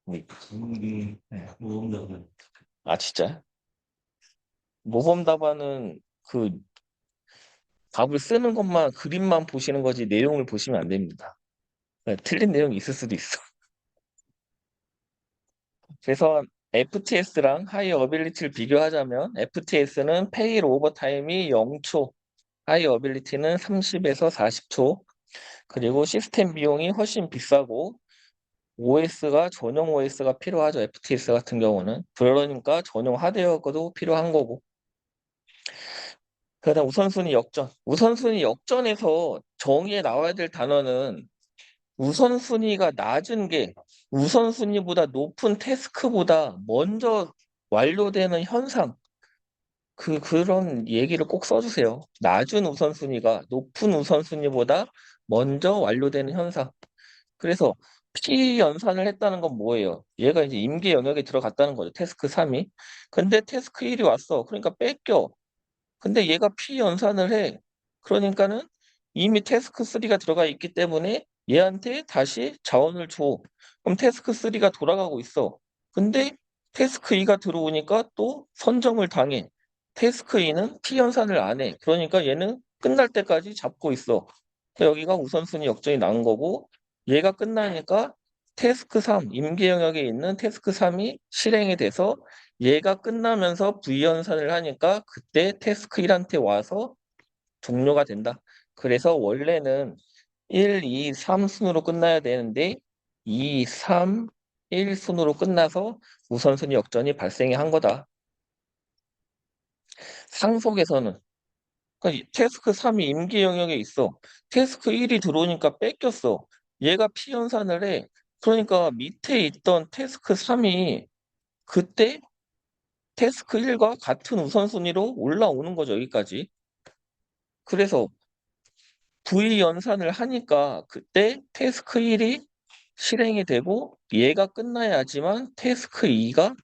네. 아 진짜? 모범 답안은 그 답을 쓰는 것만 그림만 보시는 거지 내용을 보시면 안 됩니다. 네, 틀린 내용이 있을 수도 있어. 그래서 FTS랑 하이 어빌리티를 비교하자면 FTS는 페일 오버타임이 0초, 하이 어빌리티는 30에서 40초, 그리고 시스템 비용이 훨씬 비싸고 OS가 전용 OS가 필요하죠. FTS 같은 경우는. 그러니까 전용 하드웨어도 필요한 거고. 그다음 우선순위 역전. 우선순위 역전에서 정의에 나와야 될 단어는 우선순위가 낮은 게 우선순위보다 높은 태스크보다 먼저 완료되는 현상. 그런 얘기를 꼭 써주세요. 낮은 우선순위가 높은 우선순위보다 먼저 완료되는 현상. 그래서 피연산을 했다는 건 뭐예요? 얘가 이제 임계 영역에 들어갔다는 거죠. 태스크 3이. 근데 태스크 1이 왔어. 그러니까 뺏겨. 근데 얘가 피연산을 해. 그러니까는 이미 태스크 3가 들어가 있기 때문에 얘한테 다시 자원을 줘. 그럼 태스크 3가 돌아가고 있어. 근데 태스크 2가 들어오니까 또 선점을 당해. 태스크 2는 피연산을 안 해. 그러니까 얘는 끝날 때까지 잡고 있어. 여기가 우선순위 역전이 난 거고 얘가 끝나니까 태스크 3, 임계 영역에 있는 태스크 3이 실행이 돼서 얘가 끝나면서 V연산을 하니까 그때 태스크 1한테 와서 종료가 된다. 그래서 원래는 1, 2, 3 순으로 끝나야 되는데 2, 3, 1 순으로 끝나서 우선순위 역전이 발생이 한 거다. 상속에서는 그러니까 이 태스크 3이 임기 영역에 있어. 태스크 1이 들어오니까 뺏겼어. 얘가 피연산을 해. 그러니까 밑에 있던 태스크 3이 그때 태스크 1과 같은 우선순위로 올라오는 거죠, 여기까지. 그래서 V 연산을 하니까 그때 태스크 1이 실행이 되고 얘가 끝나야지만 태스크 2가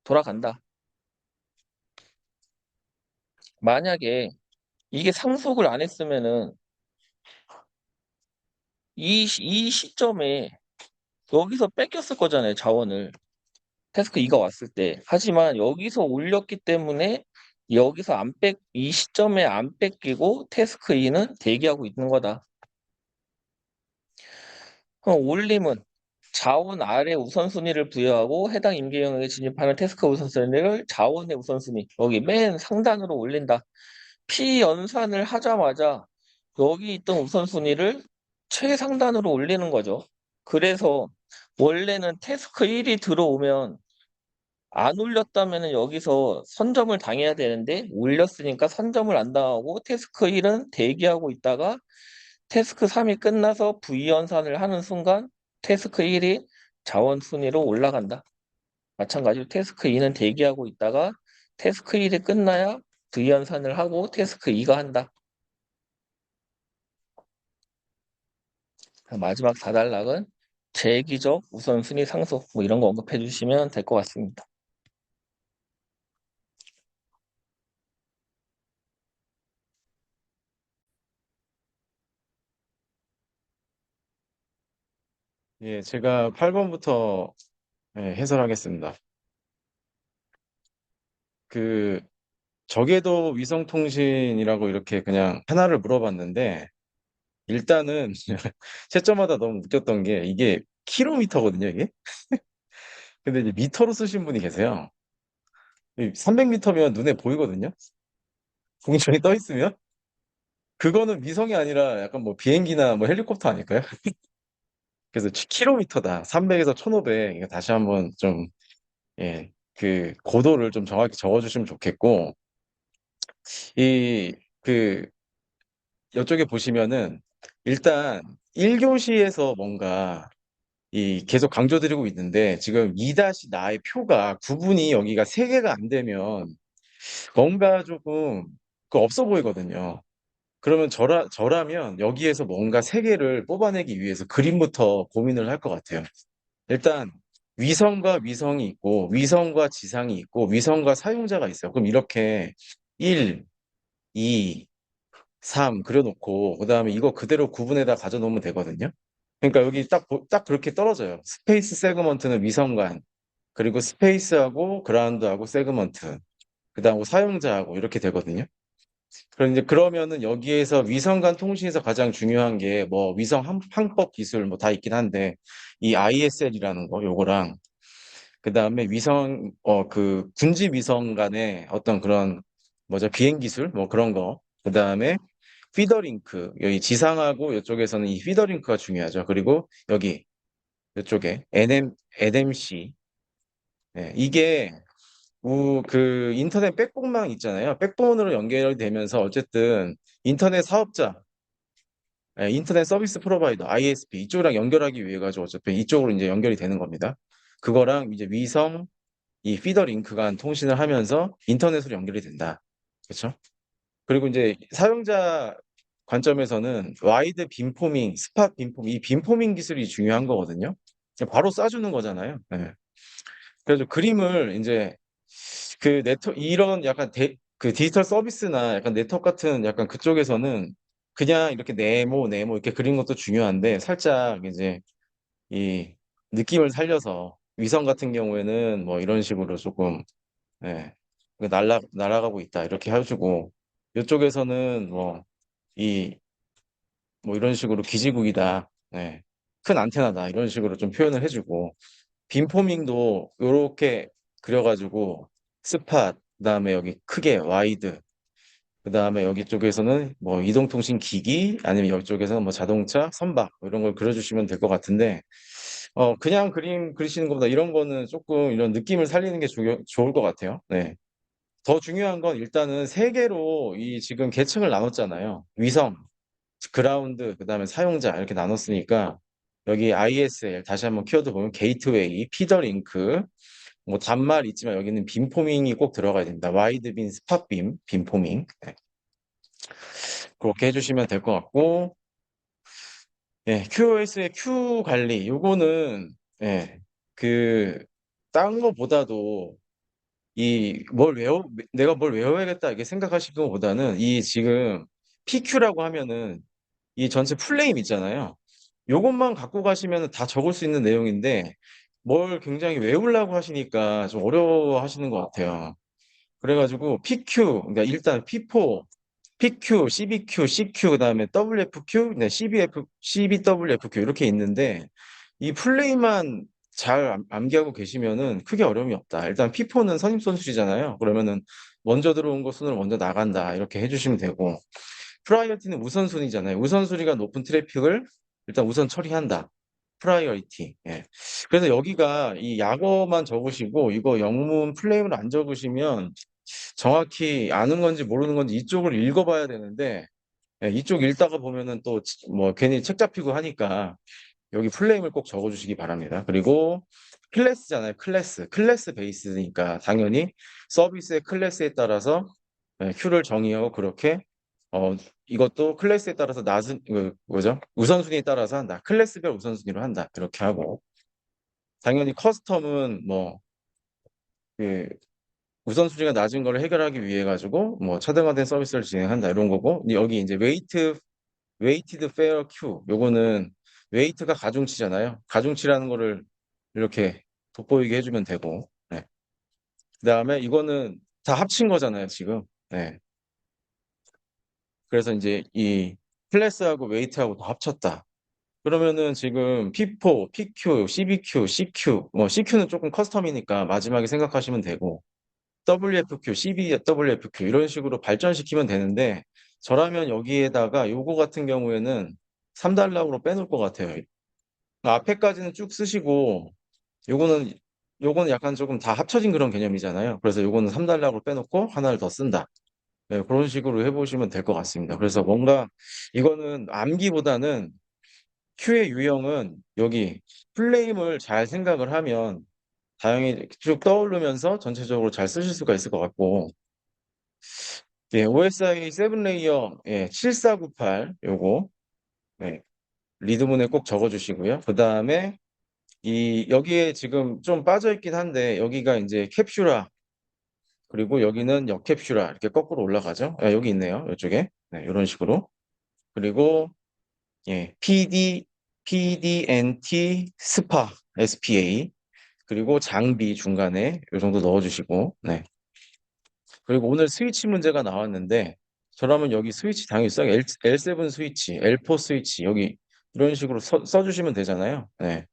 돌아간다. 만약에 이게 상속을 안 했으면은 이 시점에 여기서 뺏겼을 거잖아요, 자원을. 태스크 2가 왔을 때. 하지만 여기서 올렸기 때문에 여기서 이 시점에 안 뺏기고 태스크 2는 대기하고 있는 거다. 그럼 올림은 자원 아래 우선순위를 부여하고 해당 임계 영역에 진입하는 태스크 우선순위를 자원의 우선순위, 여기 맨 상단으로 올린다. 피연산을 하자마자 여기 있던 우선순위를 최상단으로 올리는 거죠. 그래서 원래는 태스크 1이 들어오면 안 올렸다면 여기서 선점을 당해야 되는데 올렸으니까 선점을 안 당하고 태스크 1은 대기하고 있다가 태스크 3이 끝나서 V연산을 하는 순간 태스크 1이 자원 순위로 올라간다. 마찬가지로 태스크 2는 대기하고 있다가 태스크 1이 끝나야 V연산을 하고 태스크 2가 한다. 마지막 4단락은 재기적 우선순위 상속 뭐 이런 거 언급해 주시면 될 것 같습니다. 예, 제가 8번부터 해설하겠습니다. 그 저궤도 위성통신이라고 이렇게 그냥 하나를 물어봤는데 일단은 채점마다 너무 웃겼던 게 이게 킬로미터거든요, 이게. 근데 이제 미터로 쓰신 분이 계세요. 300m면 눈에 보이거든요. 공중에 떠 있으면 그거는 위성이 아니라 약간 뭐 비행기나 뭐 헬리콥터 아닐까요? 그래서 킬로미터다. 300에서 1500. 이거 다시 한번 좀 예, 그 고도를 좀 정확히 적어주시면 좋겠고 이 그 이쪽에 보시면은 일단 1교시에서 뭔가 이 계속 강조드리고 있는데 지금 2-나의 표가 구분이 여기가 3개가 안 되면 뭔가 조금 그 없어 보이거든요. 그러면 저라면 여기에서 뭔가 3개를 뽑아내기 위해서 그림부터 고민을 할 것 같아요. 일단 위성과 위성이 있고 위성과 지상이 있고 위성과 사용자가 있어요. 그럼 이렇게 1, 2, 3 그려놓고 그다음에 이거 그대로 구분해다 가져놓으면 되거든요. 그러니까 여기 딱 그렇게 떨어져요. 스페이스 세그먼트는 위성관, 그리고 스페이스하고 그라운드하고 세그먼트, 그다음 사용자하고 이렇게 되거든요. 그런데 그러면은 여기에서 위성 간 통신에서 가장 중요한 게 뭐 위성 항법 기술 뭐 다 있긴 한데 이 ISL이라는 거 요거랑 그다음에 위성 그 군지 위성 간의 어떤 그런 뭐죠 비행 기술 뭐 그런 거 그다음에 피더링크 여기 지상하고 이쪽에서는 이 피더링크가 중요하죠. 그리고 여기 이쪽에 NMC 이게 그 인터넷 백본망 있잖아요. 백본으로 연결이 되면서 어쨌든 인터넷 사업자, 인터넷 서비스 프로바이더, ISP 이쪽이랑 연결하기 위해 가지고 어차피 이쪽으로 이제 연결이 되는 겁니다. 그거랑 이제 위성 이 피더 링크 간 통신을 하면서 인터넷으로 연결이 된다. 그렇죠? 그리고 이제 사용자 관점에서는 와이드 빔포밍, 스팟 빔포밍, 이 빔포밍 기술이 중요한 거거든요. 바로 쏴주는 거잖아요. 네. 그래서 그림을 이제 그 이런 약간 그 디지털 서비스나 약간 네트워크 같은 약간 그쪽에서는 그냥 이렇게 네모 이렇게 그린 것도 중요한데 살짝 이제 이 느낌을 살려서 위성 같은 경우에는 뭐 이런 식으로 조금 예, 날아가고 있다 이렇게 해주고 이쪽에서는 뭐 이 뭐 이런 식으로 기지국이다. 예. 큰 안테나다 이런 식으로 좀 표현을 해주고 빔포밍도 요렇게 그려가지고 스팟 그다음에 여기 크게 와이드 그다음에 여기 쪽에서는 뭐 이동통신 기기 아니면 여기 쪽에서는 뭐 자동차 선박 뭐 이런 걸 그려주시면 될 것 같은데 그냥 그림 그리시는 것보다 이런 거는 조금 이런 느낌을 살리는 게 좋을 것 같아요. 네. 더 중요한 건 일단은 세 개로 이 지금 계층을 나눴잖아요. 위성, 그라운드, 그다음에 사용자 이렇게 나눴으니까 여기 ISL 다시 한번 키워드 보면 게이트웨이, 피더링크, 뭐 단말 있지만 여기는 빔포밍이 꼭 들어가야 됩니다. 와이드빔, 스팟빔, 빔포밍. 네. 그렇게 해주시면 될 것 같고, 예, QoS의 Q 관리, 요거는, 예, 그, 딴 거보다도 내가 뭘 외워야겠다, 이렇게 생각하시는 것보다는 이 지금 PQ라고 하면은 이 전체 플레임 있잖아요. 요것만 갖고 가시면 다 적을 수 있는 내용인데 뭘 굉장히 외우려고 하시니까 좀 어려워 하시는 것 같아요. 그래가지고 PQ, 그러니까 일단 P4, PQ, CBQ, CQ, 그다음에 WFQ, 네, CBF, CBWFQ 이렇게 있는데 이 플레이만 잘 암기하고 계시면은 크게 어려움이 없다. 일단 P4는 선입선출이잖아요. 그러면은 먼저 들어온 거 순으로 먼저 나간다. 이렇게 해주시면 되고 프라이어티는 우선순위잖아요. 우선순위가 높은 트래픽을 일단 우선 처리한다. 프라이어리티. 예. 그래서 여기가 이 약어만 적으시고 이거 영문 플레임을 안 적으시면 정확히 아는 건지 모르는 건지 이쪽을 읽어봐야 되는데 예, 이쪽 읽다가 보면은 또 뭐 괜히 책 잡히고 하니까 여기 플레임을 꼭 적어주시기 바랍니다. 그리고 클래스잖아요. 클래스 베이스니까 당연히 서비스의 클래스에 따라서 큐를 정의하고 그렇게 어 이것도 클래스에 따라서 낮은 뭐죠? 우선순위에 따라서 한다. 클래스별 우선순위로 한다. 이렇게 하고 당연히 커스텀은 뭐그 우선순위가 낮은 걸 해결하기 위해 가지고 뭐 차등화된 서비스를 진행한다 이런 거고 여기 이제 웨이티드 페어 큐 요거는 웨이트가 가중치잖아요. 가중치라는 거를 이렇게 돋보이게 해주면 되고 네. 그다음에 이거는 다 합친 거잖아요 지금. 네. 그래서 이제 이 클래스하고 웨이트하고 다 합쳤다. 그러면은 지금 P4, PQ, CBQ, CQ 뭐 CQ는 조금 커스텀이니까 마지막에 생각하시면 되고 WFQ, CBWFQ 이런 식으로 발전시키면 되는데 저라면 여기에다가 요거 같은 경우에는 3단락으로 빼놓을 것 같아요. 앞에까지는 쭉 쓰시고 요거는 요거는 약간 조금 다 합쳐진 그런 개념이잖아요. 그래서 요거는 3단락으로 빼놓고 하나를 더 쓴다. 네, 그런 식으로 해보시면 될 것 같습니다. 그래서 뭔가 이거는 암기보다는 Q의 유형은 여기 플레임을 잘 생각을 하면 다행히 쭉 떠오르면서 전체적으로 잘 쓰실 수가 있을 것 같고 예, OSI 7레이어 예, 7498 요거 네, 리드문에 꼭 적어주시고요. 그 다음에 이 여기에 지금 좀 빠져 있긴 한데 여기가 이제 캡슐화 그리고 여기는 역캡슐화 이렇게 거꾸로 올라가죠. 아, 여기 있네요. 이쪽에 네, 이런 식으로 그리고 예, PDNT 스파 SPA 그리고 장비 중간에 이 정도 넣어주시고 네. 그리고 오늘 스위치 문제가 나왔는데 저라면 여기 스위치 당연히 써요. L7 스위치, L4 스위치 여기 이런 식으로 써주시면 되잖아요. 네.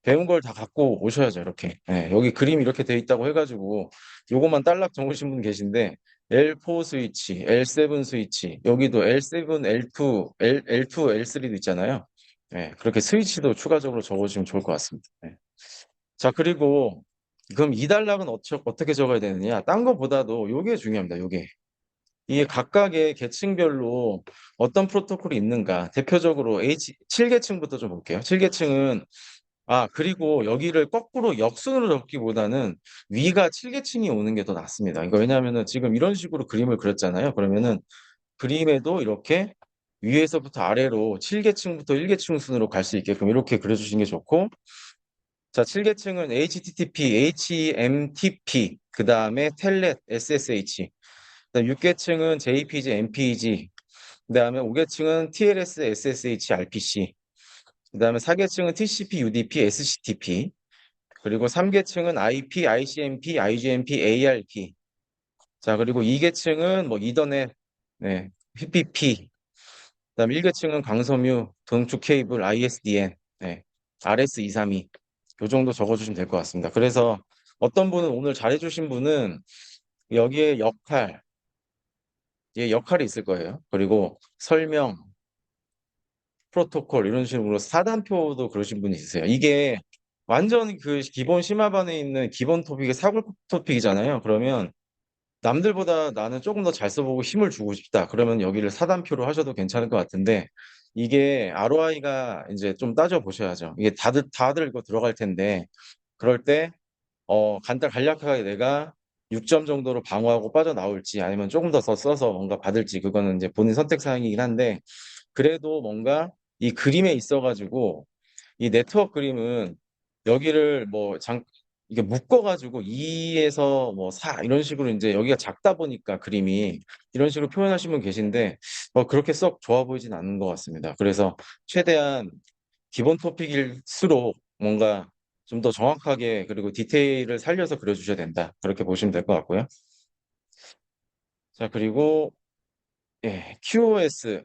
배운 걸 다 갖고 오셔야죠. 이렇게. 네. 여기 그림이 이렇게 돼 있다고 해가지고 요것만 딸락 적으신 분 계신데 L4 스위치, L7 스위치 여기도 L7, L2, L2, L3도 있잖아요. 네. 그렇게 스위치도 추가적으로 적어주시면 좋을 것 같습니다. 네. 자, 그리고 그럼 이 단락은 어떻게 적어야 되느냐? 딴 거보다도 요게 중요합니다. 요게. 이게 각각의 계층별로 어떤 프로토콜이 있는가? 대표적으로 7계층부터 좀 볼게요. 7계층은 그리고 여기를 거꾸로 역순으로 적기보다는 위가 7계층이 오는 게 더 낫습니다. 이거 왜냐하면은 지금 이런 식으로 그림을 그렸잖아요. 그러면은 그림에도 이렇게 위에서부터 아래로 7계층부터 1계층 순으로 갈 수 있게끔 이렇게 그려주시는 게 좋고 자, 7계층은 HTTP, HMTP, 그 다음에 텔넷, SSH. 그다음 6계층은 JPG, MPEG. 그 다음에 5계층은 TLS, SSH, RPC. 그 다음에 4계층은 TCP, UDP, SCTP. 그리고 3계층은 IP, ICMP, IGMP, ARP. 자, 그리고 2계층은 뭐 이더넷, 네, PPP. 그다음 1계층은 광섬유, 동축 케이블, ISDN. 네. RS232 요 정도 적어주시면 될 것 같습니다. 그래서 어떤 분은 오늘 잘해주신 분은 여기에 역할이 있을 거예요. 그리고 설명, 프로토콜 이런 식으로 사단표도 그러신 분이 있으세요. 이게 완전 그 기본 심화반에 있는 기본 토픽이 사고 토픽이잖아요. 그러면 남들보다 나는 조금 더 잘 써보고 힘을 주고 싶다. 그러면 여기를 사단표로 하셔도 괜찮을 것 같은데 이게 ROI가 이제 좀 따져보셔야죠. 이게 다들 이거 들어갈 텐데 그럴 때 간략하게 내가 6점 정도로 방어하고 빠져나올지 아니면 조금 더 써서 뭔가 받을지 그거는 이제 본인 선택 사항이긴 한데 그래도 뭔가 이 그림에 있어가지고 이 네트워크 그림은 여기를 이게 묶어가지고 2에서 뭐 4 이런 식으로 이제 여기가 작다 보니까 그림이 이런 식으로 표현하신 분 계신데 그렇게 썩 좋아 보이진 않는 것 같습니다. 그래서 최대한 기본 토픽일수록 뭔가 좀 더 정확하게 그리고 디테일을 살려서 그려주셔야 된다. 그렇게 보시면 될 것 같고요. 자, 그리고 QoS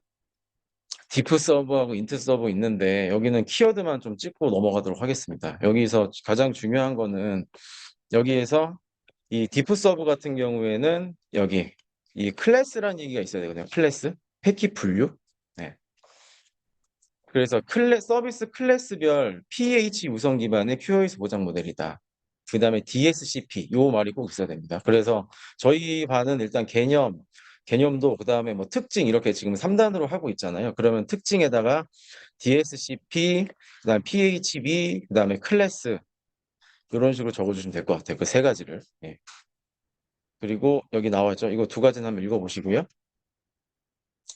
디프 서버하고 인트 서버 있는데 여기는 키워드만 좀 찍고 넘어가도록 하겠습니다. 여기서 가장 중요한 거는 여기에서 이 디프 서버 같은 경우에는 여기 이 클래스라는 얘기가 있어야 되거든요. 클래스, 패킷 분류. 네. 그래서 서비스 클래스별 PH 우선 기반의 QoS 보장 모델이다. 그 다음에 DSCP, 요 말이 꼭 있어야 됩니다. 그래서 저희 반은 일단 개념도 그 다음에 뭐 특징 이렇게 지금 3단으로 하고 있잖아요. 그러면 특징에다가 DSCP, 그 다음에 PHB, 그 다음에 클래스 이런 식으로 적어주시면 될 것 같아요. 그 세 가지를. 예. 그리고 여기 나와 있죠. 이거 두 가지는 한번 읽어보시고요.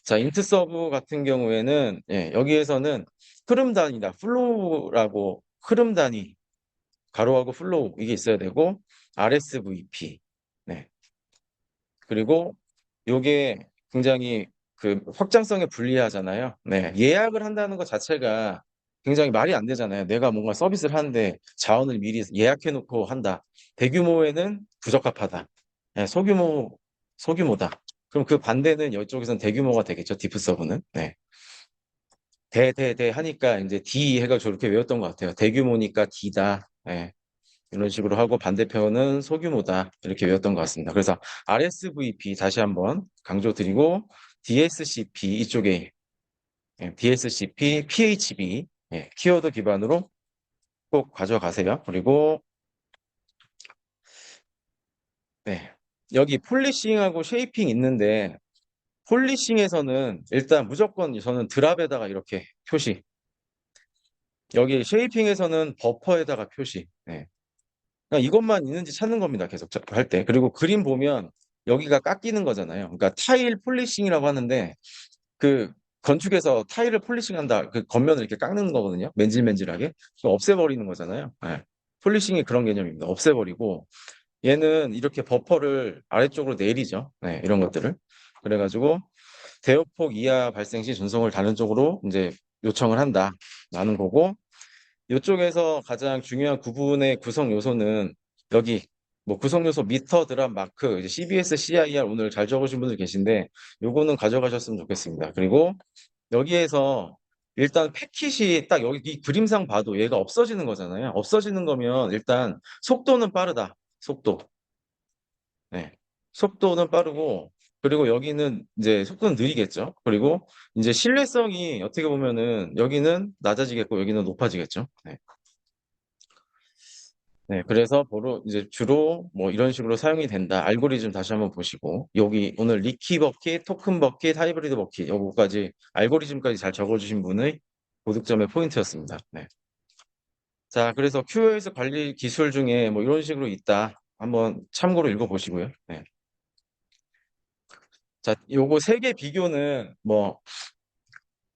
자, 인트 서브 같은 경우에는 여기에서는 흐름 단위다. 플로우라고 흐름 단위 가로하고 플로우 이게 있어야 되고 RSVP. 네. 그리고 요게 굉장히 그 확장성에 불리하잖아요. 네. 예약을 한다는 것 자체가 굉장히 말이 안 되잖아요. 내가 뭔가 서비스를 하는데 자원을 미리 예약해 놓고 한다. 대규모에는 부적합하다. 네, 소규모다. 그럼 그 반대는 이쪽에서는 대규모가 되겠죠. 디프 서브는. 네. 대 하니까 이제 D 해가 저렇게 외웠던 것 같아요. 대규모니까 D다. 예, 이런 식으로 하고 반대편은 소규모다. 이렇게 외웠던 것 같습니다. 그래서 RSVP 다시 한번 강조드리고 DSCP 이쪽에 DSCP, PHB 키워드 기반으로 꼭 가져가세요. 그리고 네, 여기 폴리싱하고 쉐이핑 있는데 폴리싱에서는 일단 무조건 저는 드랍에다가 이렇게 표시 여기 쉐이핑에서는 버퍼에다가 표시. 네. 그냥 이것만 있는지 찾는 겁니다. 계속 할 때. 그리고 그림 보면 여기가 깎이는 거잖아요. 그러니까 타일 폴리싱이라고 하는데 그 건축에서 타일을 폴리싱한다. 그 겉면을 이렇게 깎는 거거든요. 맨질맨질하게. 그거 없애버리는 거잖아요. 네. 폴리싱이 그런 개념입니다. 없애버리고 얘는 이렇게 버퍼를 아래쪽으로 내리죠. 네, 이런 것들을. 그래가지고 대역폭 이하 발생 시 전송을 다른 쪽으로 이제 요청을 한다라는 거고 이쪽에서 가장 중요한 구분의 구성 요소는 여기 뭐 구성 요소 미터 드랍 마크 이제 CBS, CIR 오늘 잘 적으신 분들 계신데 요거는 가져가셨으면 좋겠습니다. 그리고 여기에서 일단 패킷이 딱 여기 이 그림상 봐도 얘가 없어지는 거잖아요. 없어지는 거면 일단 속도는 빠르다. 속도. 네. 속도는 빠르고 그리고 여기는 이제 속도는 느리겠죠. 그리고 이제 신뢰성이 어떻게 보면은 여기는 낮아지겠고 여기는 높아지겠죠. 네. 네, 그래서 이제 주로 뭐 이런 식으로 사용이 된다. 알고리즘 다시 한번 보시고 여기 오늘 리키 버킷, 토큰 버킷, 하이브리드 버킷 요거까지 알고리즘까지 잘 적어주신 분의 고득점의 포인트였습니다. 네. 자, 그래서 QoS 관리 기술 중에 뭐 이런 식으로 있다. 한번 참고로 읽어보시고요. 네. 자, 요거 세 개 비교는 뭐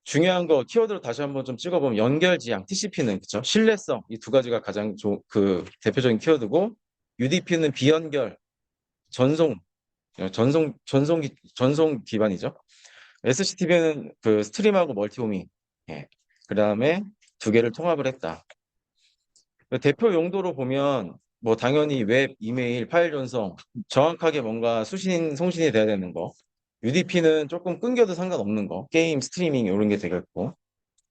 중요한 거 키워드로 다시 한번 좀 찍어보면 연결 지향, TCP는 그쵸? 신뢰성 이 두 가지가 가장 그 대표적인 키워드고 UDP는 비연결, 전송, 전송 기반이죠. SCTV는 그 스트림하고 멀티호밍. 예. 그 다음에 두 개를 통합을 했다. 그 대표 용도로 보면 뭐 당연히 웹, 이메일, 파일 전송 정확하게 뭔가 송신이 돼야 되는 거. UDP는 조금 끊겨도 상관없는 거. 게임, 스트리밍 이런 게 되겠고.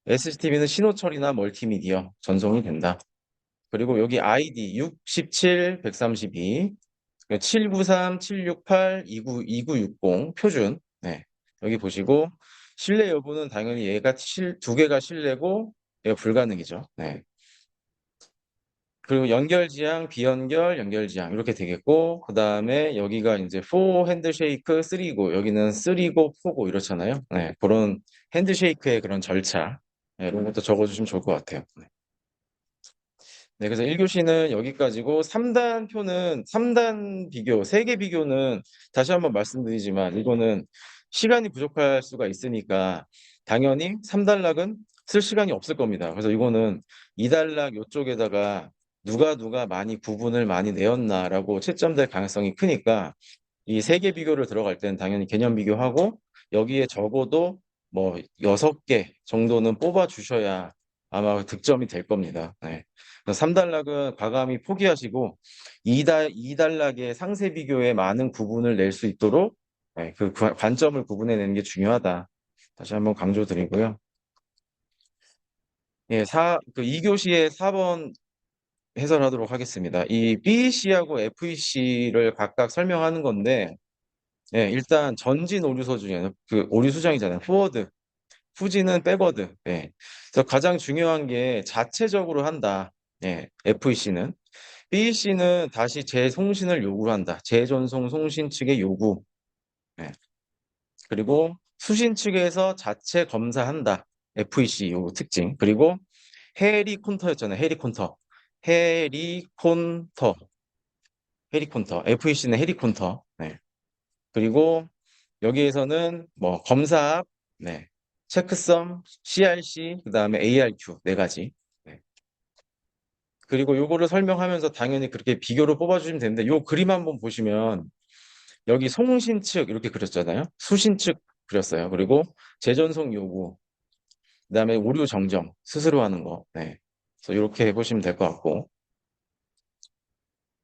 SCTV는 신호 처리나 멀티미디어 전송이 된다. 그리고 여기 아이디 67, 132, 793, 768, 2960 표준. 네. 여기 보시고 실내 여부는 당연히 얘가 두 개가 실내고 얘가 불가능이죠. 네. 그리고 연결 지향, 비연결, 연결 지향 이렇게 되겠고 그 다음에 여기가 이제 4 핸드쉐이크, 3고 여기는 3고, 4고 이렇잖아요. 네, 그런 핸드쉐이크의 그런 절차 네, 이런 것도 적어주시면 좋을 것 같아요. 네. 네, 그래서 1교시는 여기까지고 3단 표는 3단 비교, 3개 비교는 다시 한번 말씀드리지만 이거는 시간이 부족할 수가 있으니까 당연히 3단락은 쓸 시간이 없을 겁니다. 그래서 이거는 2단락 이쪽에다가 누가 많이 구분을 많이 내었나라고 채점될 가능성이 크니까 이 3개 비교를 들어갈 때는 당연히 개념 비교하고 여기에 적어도 뭐 6개 정도는 뽑아 주셔야 아마 득점이 될 겁니다. 네. 3단락은 과감히 포기하시고 2단락의 상세 비교에 많은 구분을 낼 수 있도록 네, 그 관점을 구분해내는 게 중요하다. 다시 한번 강조드리고요. 예, 2교시의 4번 해설하도록 하겠습니다. 이 BEC하고 FEC를 각각 설명하는 건데 예, 일단 전진 오류소 중에 그 오류 수정이잖아요. 포워드, 후진은 백워드. 예. 그래서 가장 중요한 게 자체적으로 한다. 예, FEC는. BEC는 다시 재송신을 요구한다. 재전송 송신 측의 요구. 예. 그리고 수신 측에서 자체 검사한다. FEC 요구 특징. 그리고 해리콘터였잖아요. 해리콘터. 해리콘터. 해리콘터. FEC는 해리콘터. 네. 그리고 여기에서는 뭐 검사압, 네. 체크섬, CRC, 그다음에 ARQ 네 가지. 네. 그리고 요거를 설명하면서 당연히 그렇게 비교로 뽑아주시면 되는데 요 그림 한번 보시면 여기 송신 측 이렇게 그렸잖아요. 수신 측 그렸어요. 그리고 재전송 요구, 그다음에 오류 정정 스스로 하는 거. 네. 그래서 이렇게 해보시면 될 것 같고.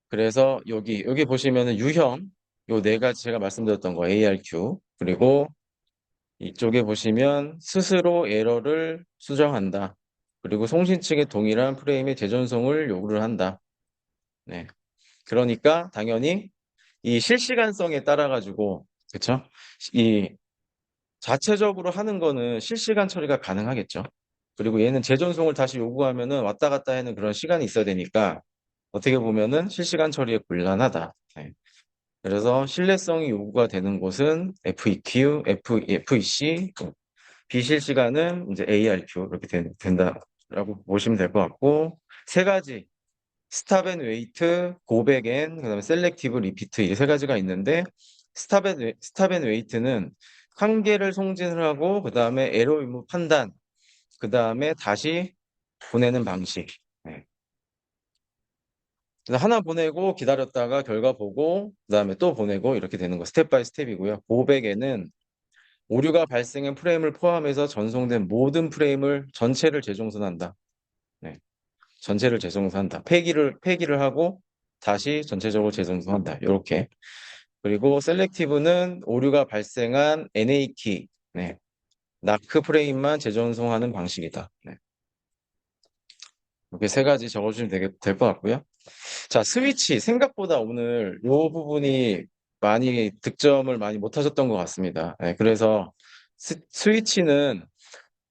그래서 여기 보시면은 유형 요 네 가지 제가 말씀드렸던 거 ARQ 그리고 이쪽에 보시면 스스로 에러를 수정한다. 그리고 송신 측의 동일한 프레임의 재전송을 요구를 한다. 네. 그러니까 당연히 이 실시간성에 따라 가지고 그쵸? 이 자체적으로 하는 거는 실시간 처리가 가능하겠죠. 그리고 얘는 재전송을 다시 요구하면은 왔다 갔다 하는 그런 시간이 있어야 되니까 어떻게 보면은 실시간 처리에 곤란하다. 네. 그래서 신뢰성이 요구가 되는 곳은 FEQ, FEC, 비실시간은 이제 ARQ 이렇게 된다라고 보시면 될 것 같고 세 가지 스탑 앤 웨이트, 고백 앤 그다음에 셀렉티브 리피트 이 세 가지가 있는데 스탑 앤 웨이트는 한 개를 송진을 하고 그다음에 에러 의무 판단 그다음에 다시 보내는 방식. 네. 그래서 하나 보내고 기다렸다가 결과 보고 그다음에 또 보내고 이렇게 되는 거 스텝 바이 스텝이고요. 고백에는 오류가 발생한 프레임을 포함해서 전송된 모든 프레임을 전체를 재종선한다. 네. 전체를 재종선한다. 폐기를 하고 다시 전체적으로 재종선한다. 이렇게. 그리고 셀렉티브는 오류가 발생한 NA키, 네. 나크 프레임만 재전송하는 방식이다. 네. 이렇게 세 가지 적어주시면 될 것 같고요. 자, 스위치. 생각보다 오늘 이 부분이 많이 득점을 많이 못 하셨던 것 같습니다. 네, 그래서 스위치는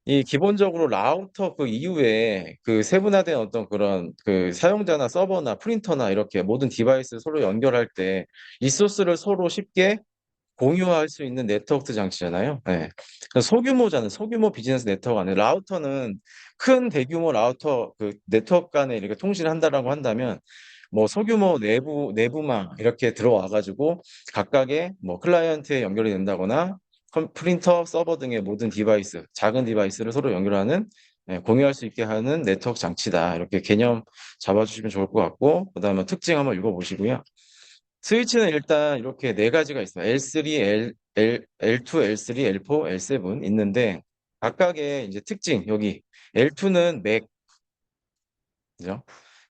이 기본적으로 라우터 그 이후에 그 세분화된 어떤 그런 그 사용자나 서버나 프린터나 이렇게 모든 디바이스 서로 연결할 때 리소스를 서로 쉽게 공유할 수 있는 네트워크 장치잖아요. 네. 소규모잖아요. 소규모 비즈니스 네트워크 안에 라우터는 큰 대규모 라우터 그 네트워크 간에 이렇게 통신을 한다라고 한다면 뭐 소규모 내부망 이렇게 들어와 가지고 각각의 뭐 클라이언트에 연결이 된다거나 프린터, 서버 등의 모든 디바이스, 작은 디바이스를 서로 연결하는 공유할 수 있게 하는 네트워크 장치다. 이렇게 개념 잡아주시면 좋을 것 같고 그다음에 특징 한번 읽어보시고요. 스위치는 일단 이렇게 네 가지가 있어요. L3, L2, L3, L4, L7 있는데 각각의 이제 특징 여기 L2는 맥, 그죠?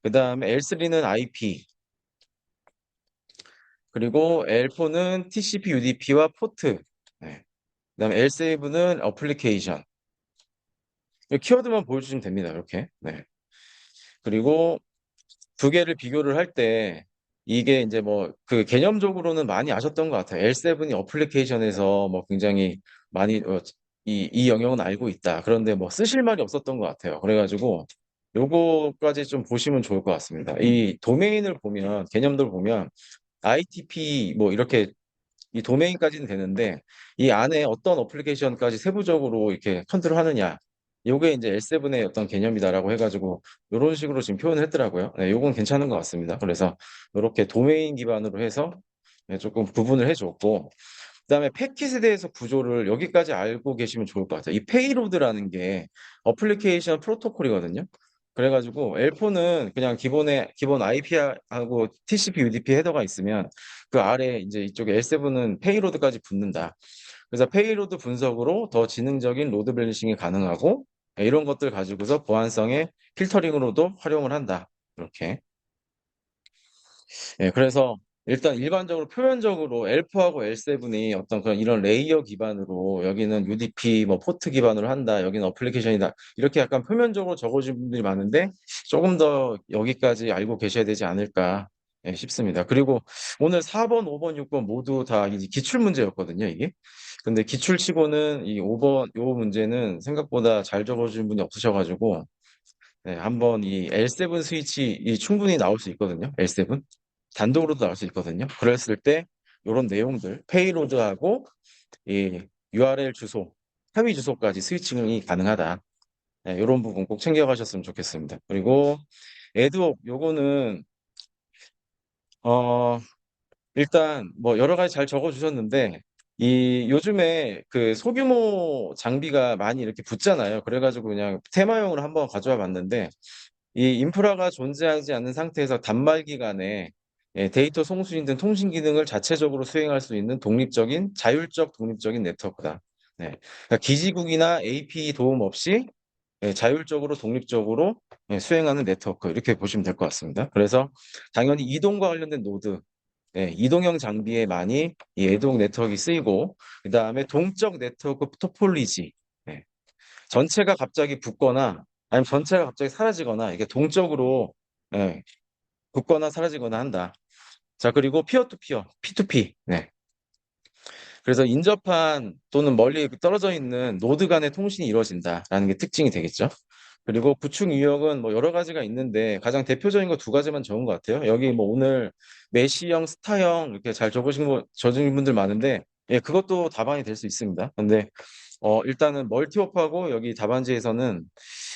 그 다음에 L3는 IP, 그리고 L4는 TCP, UDP와 포트, 네. 그 다음에 L7은 어플리케이션, 이 키워드만 보여주시면 됩니다. 이렇게. 네. 그리고 두 개를 비교를 할 때 이게 이제 뭐 그 개념적으로는 많이 아셨던 것 같아요. L7이 어플리케이션에서 뭐 굉장히 많이 이 영역은 알고 있다. 그런데 뭐 쓰실 말이 없었던 것 같아요. 그래가지고 요거까지 좀 보시면 좋을 것 같습니다. 이 도메인을 보면 개념들 보면 ITP 뭐 이렇게 이 도메인까지는 되는데 이 안에 어떤 어플리케이션까지 세부적으로 이렇게 컨트롤하느냐 요게 이제 L7의 어떤 개념이다라고 해가지고 이런 식으로 지금 표현을 했더라고요. 네, 요건 괜찮은 것 같습니다. 그래서 이렇게 도메인 기반으로 해서 네, 조금 구분을 해줬고 그다음에 패킷에 대해서 구조를 여기까지 알고 계시면 좋을 것 같아요. 이 페이로드라는 게 어플리케이션 프로토콜이거든요. 그래가지고 L4는 그냥 기본 IP하고 TCP, UDP 헤더가 있으면 그 아래 이제 이쪽에 L7은 페이로드까지 붙는다. 그래서 페이로드 분석으로 더 지능적인 로드 밸런싱이 가능하고 이런 것들 가지고서 보안성의 필터링으로도 활용을 한다. 이렇게. 예, 그래서 일단 일반적으로 표면적으로 L4하고 L7이 어떤 그런 이런 레이어 기반으로 여기는 UDP 뭐 포트 기반으로 한다. 여기는 어플리케이션이다. 이렇게 약간 표면적으로 적어진 분들이 많은데 조금 더 여기까지 알고 계셔야 되지 않을까 싶습니다. 그리고 오늘 4번, 5번, 6번 모두 다 이제 기출 문제였거든요, 이게. 근데 기출치고는 이 5번, 요 문제는 생각보다 잘 적어주신 분이 없으셔가지고 네, 한번 이 L7 스위치 이 충분히 나올 수 있거든요. L7 단독으로도 나올 수 있거든요. 그랬을 때 이런 내용들 페이로드하고 이 URL 주소, 합의 주소까지 스위칭이 가능하다. 네, 이런 부분 꼭 챙겨가셨으면 좋겠습니다. 그리고 애드옥 요거는 어 일단 뭐 여러 가지 잘 적어주셨는데 이 요즘에 그 소규모 장비가 많이 이렇게 붙잖아요. 그래가지고 그냥 테마용으로 한번 가져와 봤는데 이 인프라가 존재하지 않는 상태에서 단말기간에 데이터 송수인 등 통신 기능을 자체적으로 수행할 수 있는 독립적인 자율적 독립적인 네트워크다. 네. 그러니까 기지국이나 AP 도움 없이 자율적으로 독립적으로 수행하는 네트워크 이렇게 보시면 될 것 같습니다. 그래서 당연히 이동과 관련된 노드, 이동형 장비에 많이 이 애동 네트워크가 쓰이고 그 다음에 동적 네트워크 토폴리지, 네. 전체가 갑자기 붙거나 아니면 전체가 갑자기 사라지거나 이게 동적으로 예, 붙거나 사라지거나 한다. 자, 그리고 피어 투 피어, P2P. 네. 그래서 인접한 또는 멀리 떨어져 있는 노드 간의 통신이 이루어진다라는 게 특징이 되겠죠. 그리고 구축 유형은 뭐 여러 가지가 있는데 가장 대표적인 거 두 가지만 적은 것 같아요. 여기 뭐 오늘 메시형, 스타형 이렇게 잘 적으신 분들 많은데 예, 그것도 답안이 될 수 있습니다. 근데 일단은 멀티홉하고 여기 답안지에서는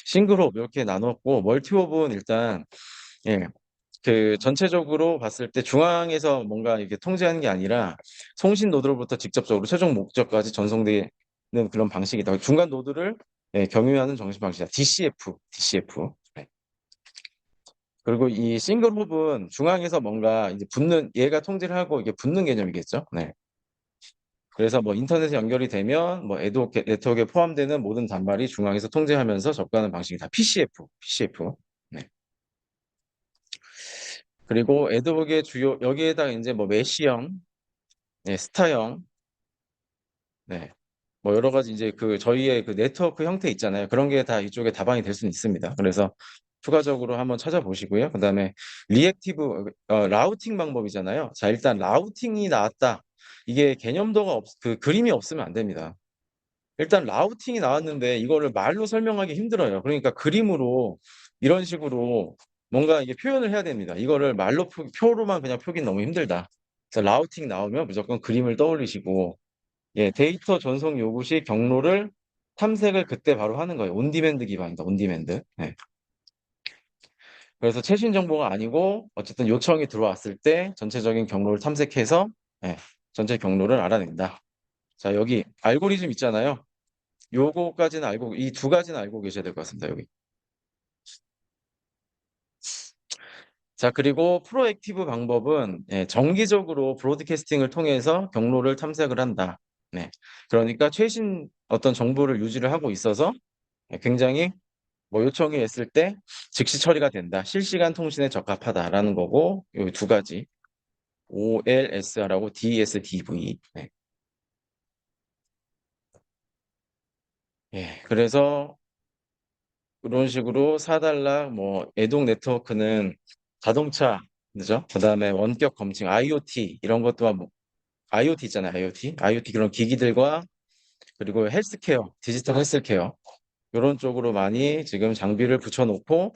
싱글홉 이렇게 나눴고 멀티홉은 일단 예, 그 전체적으로 봤을 때 중앙에서 뭔가 이렇게 통제하는 게 아니라 송신 노드로부터 직접적으로 최종 목적까지 전송되는 그런 방식이다. 중간 노드를 경유하는 정신 방식이다. DCF. 네. 그리고 이 싱글 홉은 중앙에서 뭔가 이제 붙는 얘가 통제를 하고 이게 붙는 개념이겠죠. 네. 그래서 뭐 인터넷에 연결이 되면 뭐 애도 네트워크에 포함되는 모든 단말이 중앙에서 통제하면서 접근하는 방식이 다 PCF. 네. 그리고 애드복의 주요 여기에다가 이제 뭐 메시형, 스타형, 네. 뭐 여러 가지 이제 그 저희의 그 네트워크 형태 있잖아요. 그런 게 다 이쪽에 답안이 될 수는 있습니다. 그래서 추가적으로 한번 찾아보시고요. 그다음에 리액티브 라우팅 방법이잖아요. 자, 일단 라우팅이 나왔다. 이게 개념도가 그 그림이 없으면 안 됩니다. 일단 라우팅이 나왔는데 이거를 말로 설명하기 힘들어요. 그러니까 그림으로 이런 식으로 뭔가 이게 표현을 해야 됩니다. 이거를 말로 표로만 그냥 표기는 너무 힘들다. 그래서 라우팅 나오면 무조건 그림을 떠올리시고 데이터 전송 요구 시 경로를 탐색을 그때 바로 하는 거예요. 온디맨드 기반이다. 온디맨드. 예. 그래서 최신 정보가 아니고 어쨌든 요청이 들어왔을 때 전체적인 경로를 탐색해서 전체 경로를 알아낸다. 자, 여기 알고리즘 있잖아요. 요거까지는 알고, 이 두 가지는 알고 계셔야 될 것 같습니다, 여기. 자, 그리고 프로액티브 방법은 정기적으로 브로드캐스팅을 통해서 경로를 탐색을 한다. 네. 그러니까 최신 어떤 정보를 유지를 하고 있어서 굉장히 뭐 요청이 있을 때 즉시 처리가 된다. 실시간 통신에 적합하다라는 거고, 이 두 가지. OLSR하고 DSDV. 네. 예, 그래서 그런 식으로 4단락, 뭐, 애동 네트워크는 자동차, 그죠? 그 다음에 원격 검증, IoT, 이런 것도, 뭐, IoT 있잖아요, IoT. IoT 그런 기기들과, 그리고 헬스케어, 디지털 헬스케어. 이런 쪽으로 많이 지금 장비를 붙여놓고,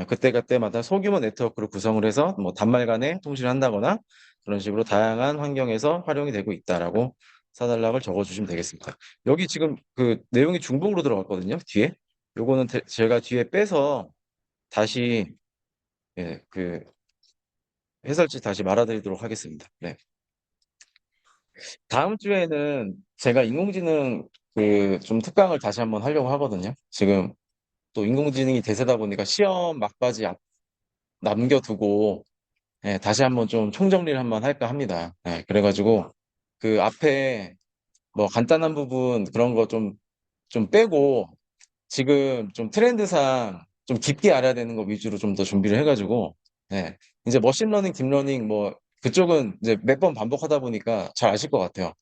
그때그때마다 소규모 네트워크를 구성을 해서, 뭐, 단말 간에 통신을 한다거나, 그런 식으로 다양한 환경에서 활용이 되고 있다라고 4단락을 적어주시면 되겠습니다. 여기 지금 그 내용이 중복으로 들어갔거든요, 뒤에. 요거는 제가 뒤에 빼서 다시 그 해설지 다시 말아드리도록 하겠습니다. 네. 다음 주에는 제가 인공지능 그 좀 특강을 다시 한번 하려고 하거든요. 지금 또 인공지능이 대세다 보니까 시험 막바지 남겨두고 다시 한번 좀 총정리를 한번 할까 합니다. 그래가지고 그 앞에 뭐 간단한 부분 그런 거 좀 빼고 지금 좀 트렌드상 좀 깊게 알아야 되는 거 위주로 좀 더 준비를 해가지고, 네. 이제 머신러닝, 딥러닝 뭐 그쪽은 이제 몇 번 반복하다 보니까 잘 아실 것 같아요.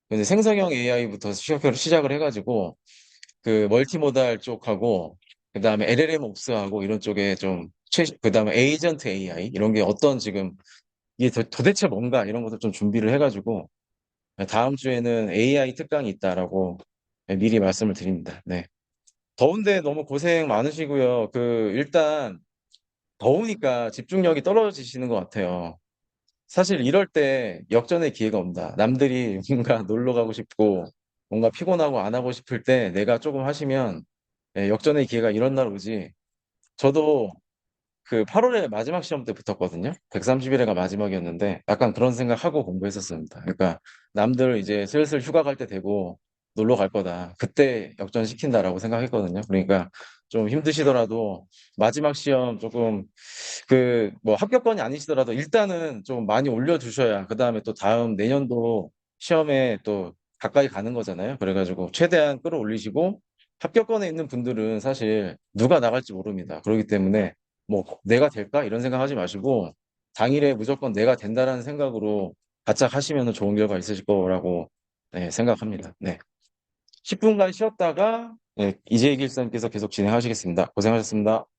근데 생성형 AI부터 시작을 해가지고 그 멀티모달 쪽하고 그다음에 LLM 옵스하고 이런 쪽에 좀 그다음에 에이전트 AI 이런 게 어떤 지금 이게 도대체 뭔가 이런 것도 좀 준비를 해가지고 다음 주에는 AI 특강이 있다라고 미리 말씀을 드립니다. 네. 더운데 너무 고생 많으시고요. 그, 일단, 더우니까 집중력이 떨어지시는 것 같아요. 사실 이럴 때 역전의 기회가 온다. 남들이 뭔가 놀러 가고 싶고, 뭔가 피곤하고 안 하고 싶을 때 내가 조금 하시면 역전의 기회가 이런 날 오지. 저도 그 8월에 마지막 시험 때 붙었거든요. 130일회가 마지막이었는데 약간 그런 생각하고 공부했었습니다. 그러니까 남들 이제 슬슬 휴가 갈 때 되고 놀러 갈 거다. 그때 역전시킨다라고 생각했거든요. 그러니까 좀 힘드시더라도 마지막 시험 조금 그 뭐 합격권이 아니시더라도 일단은 좀 많이 올려주셔야 그다음에 또 다음 내년도 시험에 또 가까이 가는 거잖아요. 그래가지고 최대한 끌어올리시고 합격권에 있는 분들은 사실 누가 나갈지 모릅니다. 그렇기 때문에 뭐 내가 될까? 이런 생각하지 마시고 당일에 무조건 내가 된다라는 생각으로 바짝 하시면 좋은 결과 있으실 거라고 생각합니다. 네. 10분간 쉬었다가 이재익 일선께서 계속 진행하시겠습니다. 고생하셨습니다.